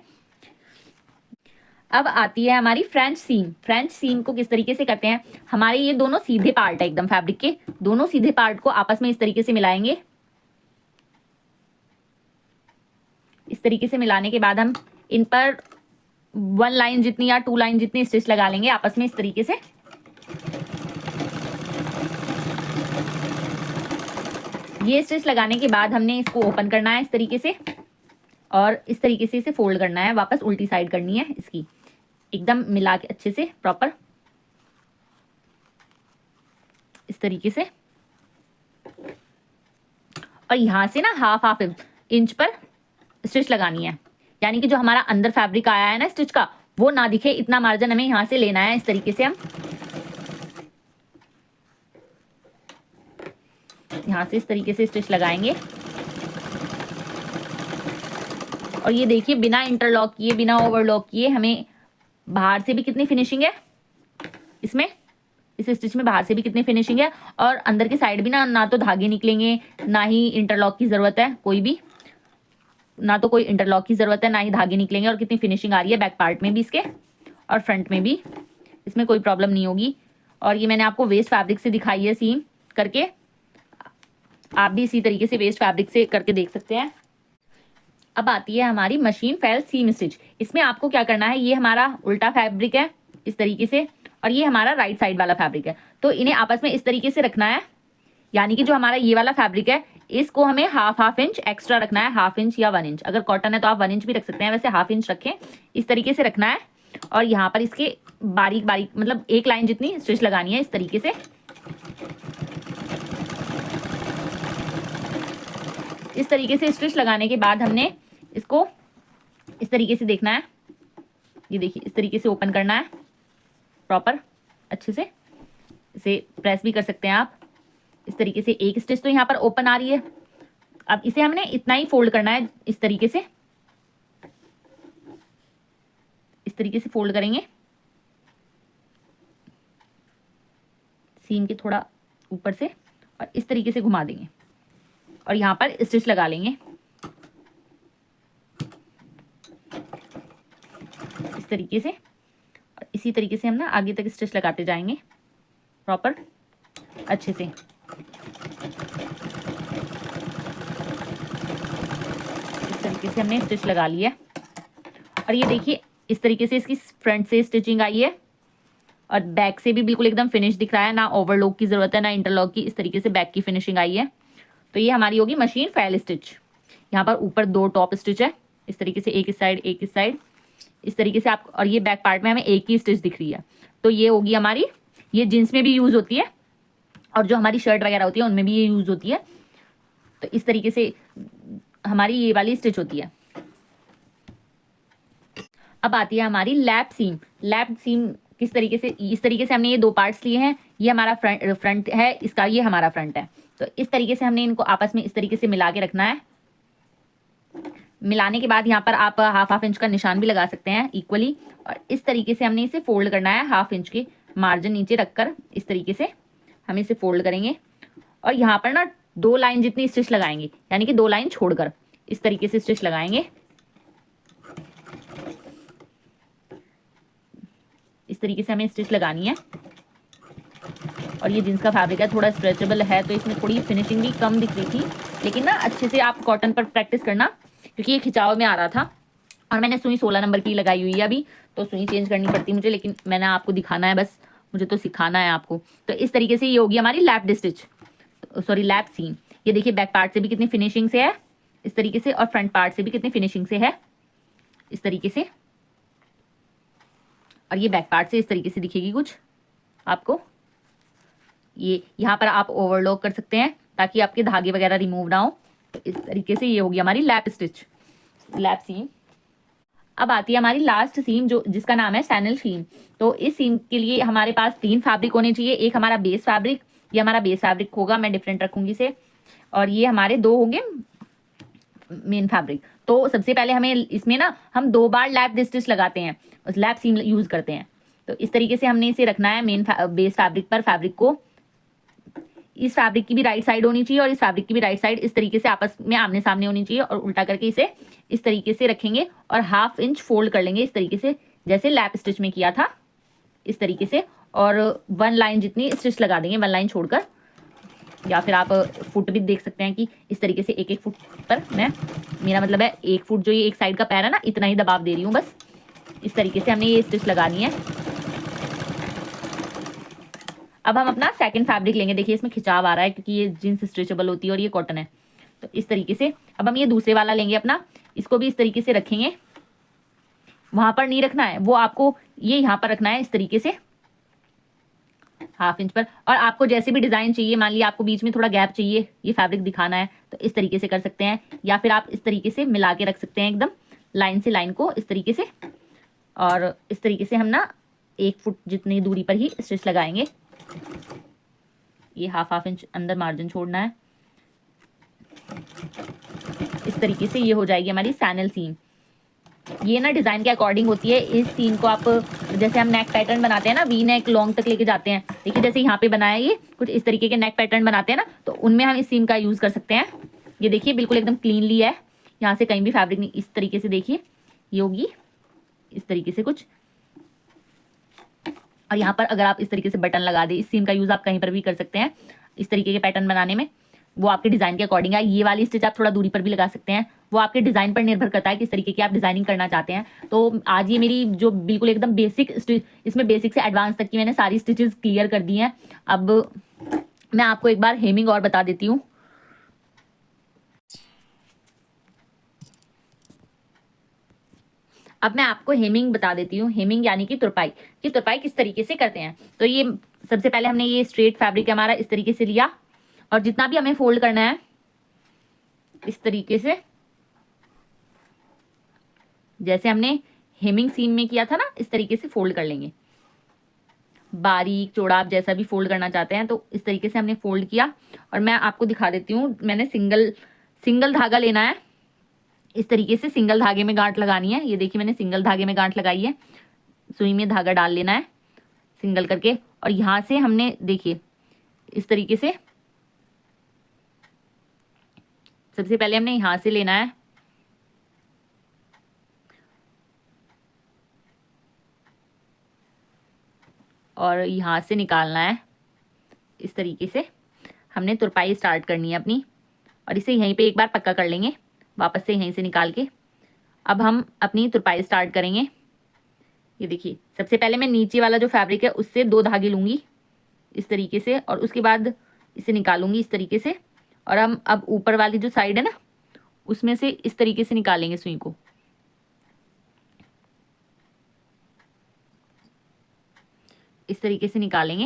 अब आती है हमारी फ्रेंच सीम। फ्रेंच सीम को किस तरीके से करते हैं, हमारे ये दोनों सीधे पार्ट है एकदम फैब्रिक के, दोनों सीधे पार्ट को आपस में इस तरीके से मिलाएंगे। इस तरीके से मिलाने के बाद हम इन पर 1 लाइन जितनी या 2 लाइन जितनी स्टिच लगा लेंगे आपस में इस तरीके से। ये स्टिच लगाने के बाद हमने इसको ओपन करना है इस तरीके से और इस तरीके से इसे फोल्ड करना है, वापस उल्टी साइड करनी है इसकी, एकदम मिला के अच्छे से प्रॉपर इस तरीके से। और यहां से ना हाफ हाफ इंच पर स्टिच लगानी है, यानी कि जो हमारा अंदर फैब्रिक आया है ना स्टिच का वो ना दिखे, इतना मार्जिन हमें यहां से लेना है। इस तरीके से हम यहां से इस तरीके से स्टिच लगाएंगे। और ये देखिए बिना इंटरलॉक किए, बिना ओवरलॉक किए हमें बाहर से भी कितनी फिनिशिंग है इसमें, इस स्टिच में बाहर से भी कितनी फिनिशिंग है। और अंदर की साइड भी ना तो धागे निकलेंगे, ना ही इंटरलॉक की जरूरत है कोई भी, ना तो कोई इंटरलॉक की जरूरत है, ना ही धागे निकलेंगे। और कितनी फिनिशिंग आ रही है बैक पार्ट में भी इसके और फ्रंट में भी, इसमें कोई प्रॉब्लम नहीं होगी। और ये मैंने आपको वेस्ट फैब्रिक से दिखाई है सीम करके, आप भी इसी तरीके से वेस्ट फैब्रिक से करके देख सकते हैं। अब आती है हमारी मशीन फेल सीम स्टिच। इसमें आपको क्या करना है, ये हमारा उल्टा फैब्रिक है इस तरीके से और ये हमारा राइट साइड वाला फैब्रिक है, तो इन्हें आपस में इस तरीके से रखना है। यानी कि जो हमारा ये वाला फैब्रिक है इसको हमें हाफ हाफ इंच एक्स्ट्रा रखना है, हाफ इंच या 1 इंच। अगर कॉटन है तो आप 1 इंच भी रख सकते हैं, वैसे हाफ इंच रखें, इस तरीके से रखना है। और यहाँ पर इसके बारीक बारीक मतलब 1 लाइन जितनी स्टिच लगानी है इस तरीके से। इस तरीके से स्टिच लगाने के बाद हमने इसको इस तरीके से देखना है, ये देखिए इस तरीके से ओपन करना है प्रॉपर अच्छे से। इसे प्रेस भी कर सकते हैं आप इस तरीके से। एक स्टिच तो यहाँ पर ओपन आ रही है, अब इसे हमने इतना ही फोल्ड करना है इस तरीके से, इस तरीके से फोल्ड करेंगे सीम के थोड़ा ऊपर से और इस तरीके से घुमा देंगे और यहाँ पर स्टिच लगा लेंगे इस तरीके से। और इसी तरीके से हम ना आगे तक स्टिच लगाते जाएंगे प्रॉपर अच्छे से। इस तरीके से हमने स्टिच लगा लिया और ये देखिए इस तरीके से इसकी फ्रंट से स्टिचिंग आई है और बैक से भी बिल्कुल एकदम फिनिश दिख रहा है, ना ओवरलॉक की जरूरत है ना इंटरलॉक की। इस तरीके से बैक की फिनिशिंग आई है। तो ये हमारी होगी मशीन फेल स्टिच। यहाँ पर ऊपर 2 टॉप स्टिच है इस तरीके से, एक इस साइड एक इस साइड, इस तरीके से आप। और ये बैक पार्ट में हमें एक ही स्टिच दिख रही है, तो ये होगी हमारी, ये जींस में भी यूज होती है और जो हमारी शर्ट वगैरह होती है उनमें भी ये यूज होती है। तो इस तरीके से हमारी ये वाली स्टिच होती है। अब आती है हमारी लैप सीम। लैप सीम किस तरीके से, इस तरीके से हमने ये दो पार्ट्स लिए हैं, ये हमारा फ्रंट है इसका, ये हमारा फ्रंट है। तो इस तरीके से हमने इनको आपस में इस तरीके से मिला के रखना है। मिलाने के बाद यहाँ पर आप हाफ इंच का निशान भी लगा सकते हैं इक्वली, और इस तरीके से हमने इसे फोल्ड करना है। हाफ इंच के मार्जिन नीचे रखकर इस तरीके से हम इसे फोल्ड करेंगे, और यहाँ पर ना 2 लाइन जितनी स्टिच लगाएंगे, यानी कि 2 लाइन छोड़कर इस तरीके से स्टिच लगाएंगे। इस तरीके से हमें स्टिच लगानी है। और ये जींस का फैब्रिक है, थोड़ा स्ट्रेचेबल है, तो इसमें थोड़ी फिनिशिंग भी कम दिख रही थी, लेकिन ना अच्छे से आप कॉटन पर प्रैक्टिस करना, क्योंकि ये खिंचाव में आ रहा था। और मैंने सुई 16 नंबर की लगाई हुई है अभी, तो सुई चेंज करनी पड़ती मुझे, लेकिन मैंने आपको दिखाना है, बस मुझे तो सिखाना है आपको। तो इस तरीके से ये होगी हमारी लैप स्टिच, सॉरी लैप सीम। ये देखिए बैक पार्ट से भी कितनी फिनिशिंग से है इस तरीके से, और फ्रंट पार्ट से भी कितनी फिनिशिंग से है इस तरीके से। और ये बैक पार्ट से इस तरीके से दिखेगी कुछ आपको। ये यहाँ पर आप ओवरलॉक कर सकते हैं ताकि आपके धागे वगैरह रिमूव ना हो। तो इस तरीके से ये होगी हमारी लैप स्टिच, लैप सीम। अब आती है हमारी लास्ट सीम, जो जिसका नाम है सैनल सीम। तो इस सीम के लिए हमारे पास 3 फैब्रिक होने चाहिए। एक हमारा बेस फैब्रिक, ये हमारा बेस फैब्रिक होगा, मैं डिफरेंट रखूंगी इसे, और ये हमारे 2 होंगे मेन फैब्रिक। तो सबसे पहले हमें इसमें ना हम 2 बार लैप स्टिच लगाते हैं, उस लैप सीम यूज करते हैं। तो इस तरीके से हमने इसे रखना है मेन बेस फैब्रिक पर फैब्रिक को। इस फैब्रिक की भी राइट साइड होनी चाहिए और इस फैब्रिक की भी राइट साइड इस तरीके से आपस में आमने सामने होनी चाहिए, और उल्टा करके इसे इस तरीके से रखेंगे और हाफ इंच फोल्ड कर लेंगे इस तरीके से, जैसे लैप स्टिच में किया था इस तरीके से। और 1 लाइन जितनी स्टिच लगा देंगे, 1 लाइन छोड़कर, या फिर आप फुट भी देख सकते हैं कि इस तरीके से 1-1 फुट पर, मैं मेरा मतलब है 1 फुट जो ये एक साइड का पैर है ना, इतना ही दबाव दे रही हूँ बस। इस तरीके से हमने ये स्टिच लगानी है। अब हम अपना सेकंड फैब्रिक लेंगे। देखिए इसमें खिंचाव आ रहा है क्योंकि ये जींस स्ट्रेचेबल होती है और ये कॉटन है। तो इस तरीके से अब हम ये दूसरे वाला लेंगे अपना, इसको भी इस तरीके से रखेंगे। वहां पर नहीं रखना है, वो आपको ये यहाँ पर रखना है इस तरीके से, हाफ इंच पर। और आपको जैसे भी डिजाइन चाहिए, मान लिया आपको बीच में थोड़ा गैप चाहिए, ये फैब्रिक दिखाना है, तो इस तरीके से कर सकते हैं, या फिर आप इस तरीके से मिला के रख सकते हैं एकदम लाइन से लाइन को इस तरीके से। और इस तरीके से हम ना 1 फुट जितनी दूरी पर ही स्टिच लगाएंगे। ये हाफ इंच अंदर मार्जिन छोड़ना है। इस तरीके से ये हो जाएगी हमारी सैनल सीम। ये ना डिजाइन के अकॉर्डिंग होती है। इस सीम को आप जैसे हम नेक पैटर्न बनाते हैं ना, वी नेक लॉन्ग तक लेके जाते हैं, देखिए जैसे यहाँ पे बनाया, ये कुछ इस तरीके के नेक पैटर्न बनाते हैं ना, तो उनमें हम इस सीम का यूज कर सकते हैं। ये देखिए बिल्कुल एकदम क्लीनली है, यहाँ से कहीं भी फैब्रिक नहीं, इस तरीके से देखिए ये होगी इस तरीके से कुछ। और यहाँ पर अगर आप इस तरीके से बटन लगा दे, इस सीम का यूज आप कहीं पर भी कर सकते हैं इस तरीके के पैटर्न बनाने में, वो आपके डिजाइन के अकॉर्डिंग है। ये वाली स्टिच आप थोड़ा दूरी पर भी लगा सकते हैं, वो आपके डिजाइन पर निर्भर करता है किस तरीके की आप डिजाइनिंग करना चाहते हैं। तो आज ये मेरी जो बिल्कुल एकदम बेसिक स्टिच, इसमें बेसिक से एडवांस तक की मैंने सारी स्टिचेस क्लियर कर दी हैं। अब मैं आपको एक बार हेमिंग और बता देती हूँ। अब मैं आपको हेमिंग बता देती हूँ। हेमिंग यानी कि तुरपाई, कि तुरपाई किस तरीके से करते हैं। तो ये सबसे पहले हमने ये स्ट्रेट फैब्रिक हमारा इस तरीके से लिया, और जितना भी हमें फोल्ड करना है इस तरीके से, जैसे हमने हेमिंग सीम में किया था ना, इस तरीके से फोल्ड कर लेंगे। बारीक चौड़ा आप जैसा भी फोल्ड करना चाहते हैं, तो इस तरीके से हमने फोल्ड किया। और मैं आपको दिखा देती हूँ, मैंने सिंगल धागा लेना है, इस तरीके से सिंगल धागे में गांठ लगानी है। ये देखिए मैंने सिंगल धागे में गांठ लगाई है, सुई में धागा डाल लेना है सिंगल करके। और यहाँ से हमने देखिए इस तरीके से, सबसे पहले हमने यहां से लेना है, और यहां से निकालना है। इस तरीके से हमने तुरपाई स्टार्ट करनी है अपनी, और इसे यहीं पे एक बार पक्का कर लेंगे वापस से यहीं से निकाल के। अब हम अपनी तुरपाई स्टार्ट करेंगे। ये देखिए सबसे पहले मैं नीचे वाला जो फैब्रिक है उससे 2 धागे लूंगी इस तरीके से, और उसके बाद इसे निकालूंगी इस तरीके से। और हम अब ऊपर वाली जो साइड है ना, उसमें से इस तरीके से निकालेंगे सुई को। इस तरीके से निकालेंगे।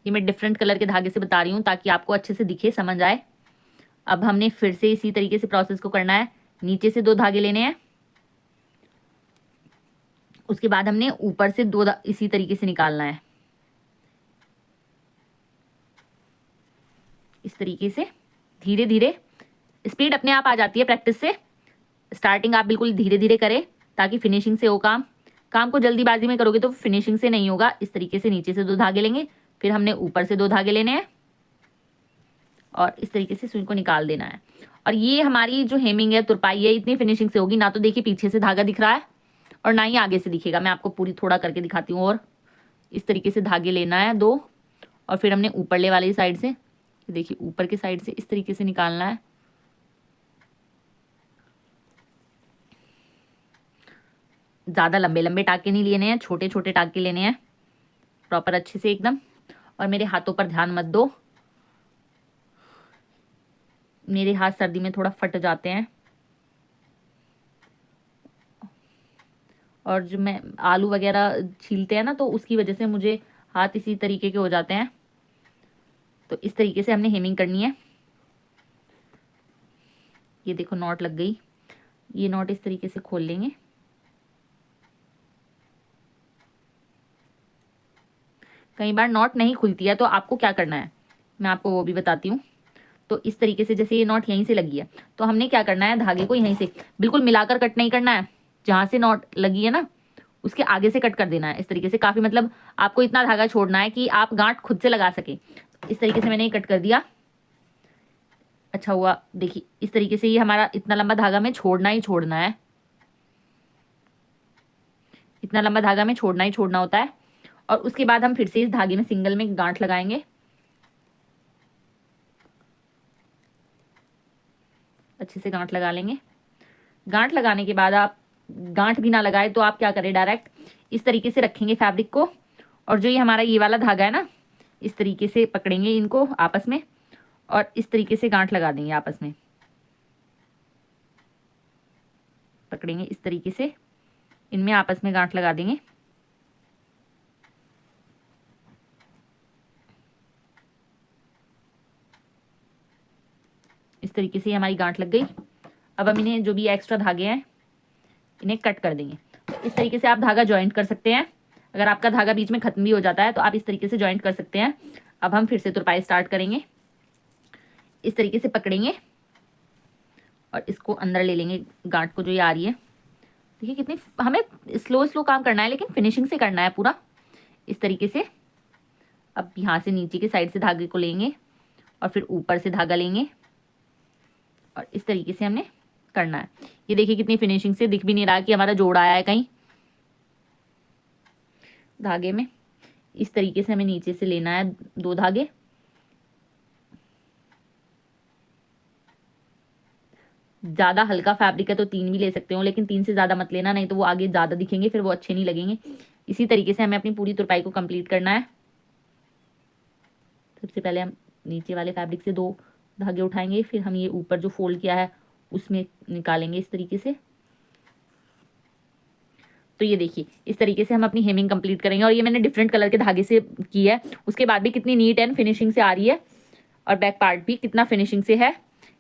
ये मैं डिफरेंट कलर के धागे से बता रही हूँ ताकि आपको अच्छे से दिखे, समझ आए। अब हमने फिर से इसी तरीके से प्रोसेस को करना है। नीचे से 2 धागे लेने हैं, उसके बाद हमने ऊपर से दो इसी तरीके से निकालना है, इस तरीके से धीरे धीरे। स्पीड अपने आप आ जाती है प्रैक्टिस से। स्टार्टिंग आप बिल्कुल धीरे धीरे करें ताकि फिनिशिंग से हो काम। काम को जल्दीबाजी में करोगे तो फिनिशिंग से नहीं होगा। इस तरीके से नीचे से 2 धागे लेंगे, फिर हमने ऊपर से 2 धागे लेने हैं और इस तरीके से सुई को निकाल देना है। और ये हमारी जो हेमिंग है, तुरपाई है, इतनी फिनिशिंग से होगी। ना तो देखिए पीछे से धागा दिख रहा है और ना ही आगे से दिखेगा। मैं आपको पूरी थोड़ा करके दिखाती हूँ। और इस तरीके से धागे लेना है 2 और फिर हमने ऊपरले वाली साइड से, देखिए ऊपर की साइड से इस तरीके से निकालना है। ज़्यादा लंबे लंबे टाके नहीं लेने हैं, छोटे छोटे टाके लेने हैं प्रॉपर अच्छे से एकदम। और मेरे हाथों पर ध्यान मत दो, मेरे हाथ सर्दी में थोड़ा फट जाते हैं। और जो मैं आलू वगैरह छीलते हैं ना, तो उसकी वजह से मुझे हाथ इसी तरीके के हो जाते हैं। तो इस तरीके से हमने हेमिंग करनी है। ये देखो नॉट लग गई। ये नॉट इस तरीके से खोल लेंगे। कई बार नॉट नहीं खुलती है तो आपको क्या करना है मैं आपको वो भी बताती हूँ। तो इस तरीके से जैसे ये नॉट यहीं से लगी है तो हमने क्या करना है, धागे को यहीं से बिल्कुल मिलाकर कट नहीं करना है। जहाँ से नॉट लगी है ना उसके आगे से कट कर देना है इस तरीके से। काफ़ी मतलब आपको इतना धागा छोड़ना है कि आप गांठ खुद से लगा सके। इस तरीके से मैंने ये कट कर दिया। अच्छा हुआ, देखिए इस तरीके से ये हमारा इतना लंबा धागा में छोड़ना ही छोड़ना है। इतना लंबा धागा में छोड़ना ही छोड़ना होता है। और उसके बाद हम फिर से इस धागे में सिंगल में गांठ लगाएंगे। अच्छे से गांठ लगा लेंगे। गांठ लगाने के बाद आप गांठ भी ना लगाए तो आप क्या करें, डायरेक्ट इस तरीके से रखेंगे फैब्रिक को। और जो ये हमारा ये वाला धागा है ना, इस तरीके से पकड़ेंगे इनको आपस में और इस तरीके से गांठ लगा देंगे आपस में। पकड़ेंगे इस तरीके से, इनमें आपस में गांठ लगा देंगे। इस तरीके से हमारी गांठ लग गई। अब हम इन्हें जो भी एक्स्ट्रा धागे हैं इन्हें कट कर देंगे। इस तरीके से आप धागा ज्वाइंट कर सकते हैं। अगर आपका धागा बीच में खत्म भी हो जाता है तो आप इस तरीके से ज्वाइंट कर सकते हैं। अब हम फिर से तुरपाई स्टार्ट करेंगे। इस तरीके से पकड़ेंगे और इसको अंदर ले लेंगे गांठ को जो ये आ रही है। देखिए कितनी हमें स्लो स्लो काम करना है लेकिन फिनिशिंग से करना है पूरा इस तरीके से। अब यहाँ से नीचे की साइड से धागे को लेंगे और फिर ऊपर से धागा लेंगे और इस तरीके से हमने करना है। ये देखिए कितनी फिनिशिंग से, दिख भी नहीं रहा कि हमारा जोड़ आया है कहीं धागे में। इस तरीके से हमें नीचे से लेना है 2 धागे। ज़्यादा हल्का फैब्रिक है तो 3 भी ले सकते हो, लेकिन 3 से ज़्यादा मत लेना, नहीं तो वो आगे ज़्यादा दिखेंगे, फिर वो अच्छे नहीं लगेंगे। इसी तरीके से हमें अपनी पूरी तुरपाई को कंप्लीट करना है। सबसे पहले हम नीचे वाले फैब्रिक से 2 धागे उठाएंगे, फिर हम ये ऊपर जो फोल्ड किया है उसमें निकालेंगे इस तरीके से। तो ये देखिए इस तरीके से हम अपनी हेमिंग कंप्लीट करेंगे। और ये मैंने डिफरेंट कलर के धागे से की है, उसके बाद भी कितनी नीट एंड फिनिशिंग से आ रही है। और बैक पार्ट भी कितना फिनिशिंग से है,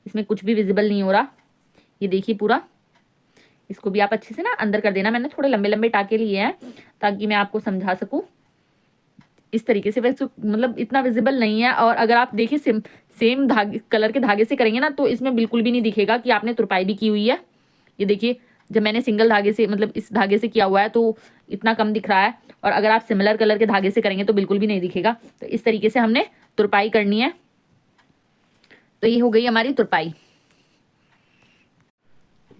इसमें कुछ भी विजिबल नहीं हो रहा। ये देखिए पूरा, इसको भी आप अच्छे से ना अंदर कर देना। मैंने थोड़े लंबे लंबे टाके लिए हैं ताकि मैं आपको समझा सकूं। इस तरीके से, वैसे मतलब इतना विजिबल नहीं है। और अगर आप देखिए सेम धागे कलर के धागे से करेंगे ना तो इसमें बिल्कुल भी नहीं दिखेगा कि आपने तुरपाई भी की हुई है। ये देखिए जब मैंने सिंगल धागे से मतलब इस धागे से किया हुआ है तो इतना कम दिख रहा है, और अगर आप सिमिलर कलर के धागे से करेंगे तो बिल्कुल भी नहीं दिखेगा। तो इस तरीके से हमने तुरपाई करनी है। तो ये हो गई हमारी तुरपाई।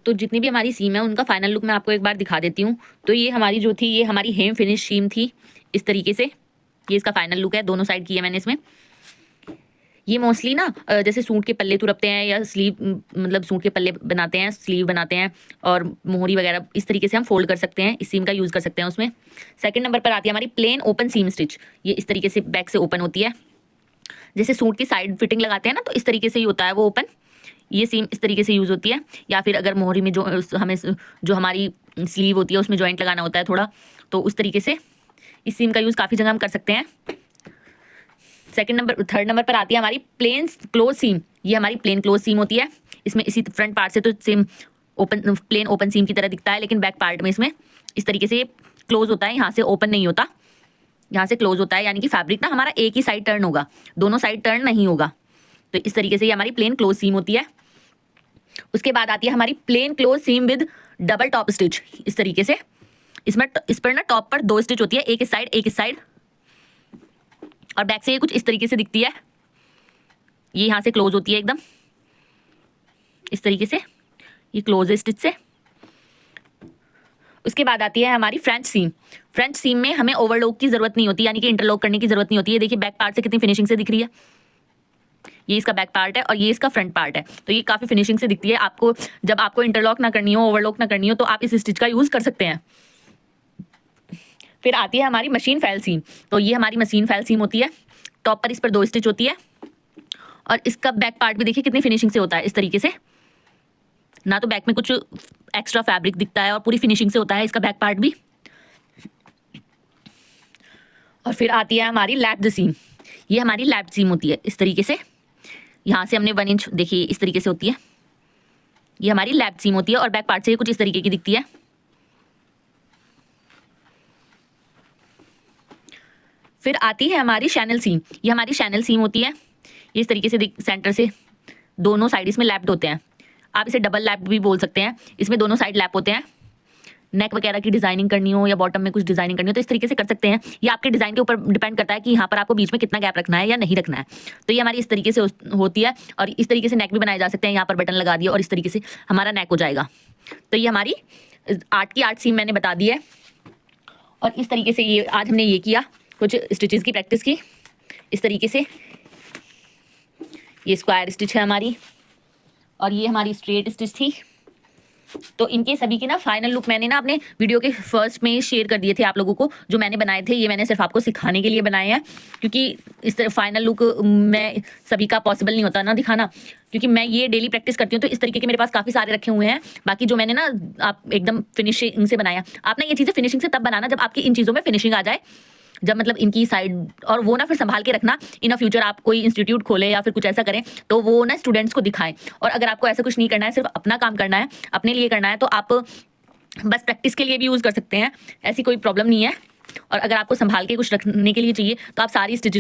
तो जितनी भी हमारी सीम है उनका फाइनल लुक मैं आपको एक बार दिखा देती हूँ। तो ये हमारी जो थी, ये हमारी हेम फिनिश सीम थी इस तरीके से। ये इसका फाइनल लुक है, दोनों साइड की है मैंने इसमें। ये मोस्टली ना जैसे सूट के पल्ले तुरपते हैं या स्लीव, मतलब सूट के पल्ले बनाते हैं, स्लीव बनाते हैं और मोहरी वगैरह, इस तरीके से हम फोल्ड कर सकते हैं, इस सीम का यूज़ कर सकते हैं उसमें। सेकंड नंबर पर आती है हमारी प्लेन ओपन सीम स्टिच। ये इस तरीके से बैक से ओपन होती है, जैसे सूट की साइड फिटिंग लगाते हैं ना, तो इस तरीके से ही होता है वो ओपन। ये सीम इस तरीके से यूज़ होती है। या फिर अगर मोहरी में जो हमें जो हमारी स्लीव होती है उसमें जॉइंट लगाना होता है थोड़ा, तो उस तरीके से इस सीम का यूज़ काफ़ी जगह हम कर सकते हैं। थर्ड नंबर पर आती है हमारी प्लेन क्लोज सीम। ये हमारी प्लेन क्लोज सीम होती है। इसमें इसी फ्रंट पार्ट से तो सेम प्लेन ओपन सीम की तरह दिखता है, लेकिन बैक पार्ट में इसमें इस तरीके से क्लोज होता है, यहाँ से ओपन नहीं होता, यहाँ से क्लोज होता है, यानी कि फैब्रिक ना हमारा एक ही साइड टर्न होगा, दोनों साइड टर्न नहीं होगा। तो इस तरीके से ये हमारी प्लेन क्लोज सीम होती है। उसके बाद आती है हमारी plain close seam with double top stitch. इस तरीके से इस पर ना टॉप पर 2 स्टिच होती है, एक इस साइड, और बैक से ये कुछ इस तरीके से दिखती है। ये यहाँ से क्लोज होती है एकदम इस तरीके से, ये क्लोज है स्टिच से। उसके बाद आती है हमारी फ्रेंच सीम। फ्रेंच सीम में हमें ओवरलॉक की जरूरत नहीं होती, यानी कि इंटरलॉक करने की जरूरत नहीं होती है। देखिए बैक पार्ट से कितनी फिनिशिंग से दिख रही है, ये इसका बैक पार्ट है और ये इसका फ्रंट पार्ट है, तो ये काफ़ी फिनिशिंग से दिखती है। आपको जब आपको इंटरलॉक ना करनी हो, ओवरलॉक ना करनी हो, तो आप इस स्टिच का यूज़ कर सकते हैं। फिर आती है हमारी मशीन फैल सीम। तो ये हमारी मशीन फैल सीम होती है, टॉप पर इस पर 2 स्टिच होती है, और इसका बैक पार्ट भी देखिए कितनी फिनिशिंग से होता है इस तरीके से। ना तो बैक में कुछ एक्स्ट्रा फैब्रिक दिखता है और पूरी फिनिशिंग से होता है इसका बैक पार्ट भी। और फिर आती है हमारी लैप्ड सीम। ये हमारी लैप्ड सीम होती है इस तरीके से, यहाँ से हमने 1 इंच देखिए इस तरीके से होती है, ये हमारी लैप्ड सीम होती है, और बैक पार्ट से कुछ इस तरीके की दिखती है। फिर आती है हमारी चैनल सीम। ये हमारी चैनल सीम होती है, ये इस तरीके से सेंटर से दोनों साइड इसमें लैप्ड होते हैं। आप इसे डबल लैप भी बोल सकते हैं, इसमें दोनों साइड लैप होते हैं। नेक वगैरह की डिजाइनिंग करनी हो या बॉटम में कुछ डिजाइनिंग करनी हो तो इस तरीके से कर सकते हैं। ये आपके डिजाइन के ऊपर डिपेंड करता है कि यहाँ पर आपको बीच में कितना गैप रखना है या नहीं रखना है। तो ये हमारी इस तरीके से होती है, और इस तरीके से नेक भी बनाए जा सकते हैं। यहाँ पर बटन लगा दिया और इस तरीके से हमारा नेक हो जाएगा। तो ये हमारी 8 की 8 सीम मैंने बता दी है, और इस तरीके से ये आज हमने ये किया, कुछ स्टिचेस की प्रैक्टिस की इस तरीके से। ये स्क्वायर स्टिच है हमारी, और ये हमारी स्ट्रेट स्टिच थी। तो इनके सभी की ना फाइनल लुक मैंने ना अपने वीडियो के फर्स्ट में शेयर कर दिए थे आप लोगों को, जो मैंने बनाए थे। ये मैंने सिर्फ आपको सिखाने के लिए बनाए हैं, क्योंकि इस तरह फाइनल लुक मैं सभी का पॉसिबल नहीं होता ना दिखाना, क्योंकि मैं ये डेली प्रैक्टिस करती हूँ। तो इस तरीके के मेरे पास काफ़ी सारे रखे हुए हैं। बाकी जो मैंने ना आप एकदम फिनिशिंग से बनाया, आप ना ये चीज़ें फिनिशिंग से तब बनाना जब आपकी इन चीज़ों में फिनिशिंग आ जाए, जब मतलब इनकी साइड, और वो ना फिर संभाल के रखना। इन फ्यूचर आप कोई इंस्टीट्यूट खोले या फिर कुछ ऐसा करें तो वो ना स्टूडेंट्स को दिखाएं। और अगर आपको ऐसा कुछ नहीं करना है, सिर्फ अपना काम करना है, अपने लिए करना है, तो आप बस प्रैक्टिस के लिए भी यूज़ कर सकते हैं, ऐसी कोई प्रॉब्लम नहीं है। और अगर आपको संभाल के कुछ रखने के लिए चाहिए तो आप सारी स्टिच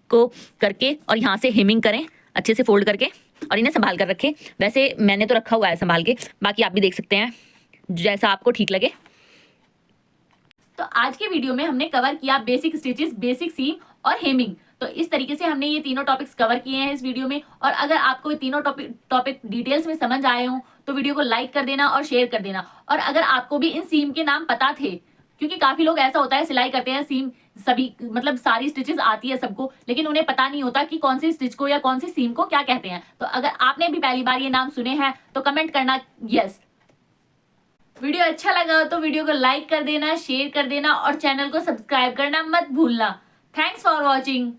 को करके और यहाँ से हेमिंग करें अच्छे से फोल्ड करके, और इन्हें संभाल कर रखें। वैसे मैंने तो रखा हुआ है संभाल के, बाकी आप भी देख सकते हैं जैसा आपको ठीक लगे। तो आज के वीडियो में हमने कवर किया बेसिक स्टिचेस, बेसिक सीम और हेमिंग। तो इस तरीके से हमने ये तीनों टॉपिक्स कवर किए हैं इस वीडियो में। और अगर आपको ये तीनों टॉपिक डिटेल्स में समझ आए हों तो वीडियो को लाइक कर देना और शेयर कर देना। और अगर आपको भी इन सीम के नाम पता थे, क्योंकि काफी लोग ऐसा होता है सिलाई करते हैं, सीम सभी मतलब सारी स्टिचेस आती है सबको, लेकिन उन्हें पता नहीं होता कि कौन सी स्टिच को या कौन सी सीम को क्या कहते हैं। तो अगर आपने भी पहली बार ये नाम सुने हैं तो कमेंट करना यस। वीडियो अच्छा लगा हो तो वीडियो को लाइक कर देना, शेयर कर देना और चैनल को सब्सक्राइब करना मत भूलना। Thanks for watching.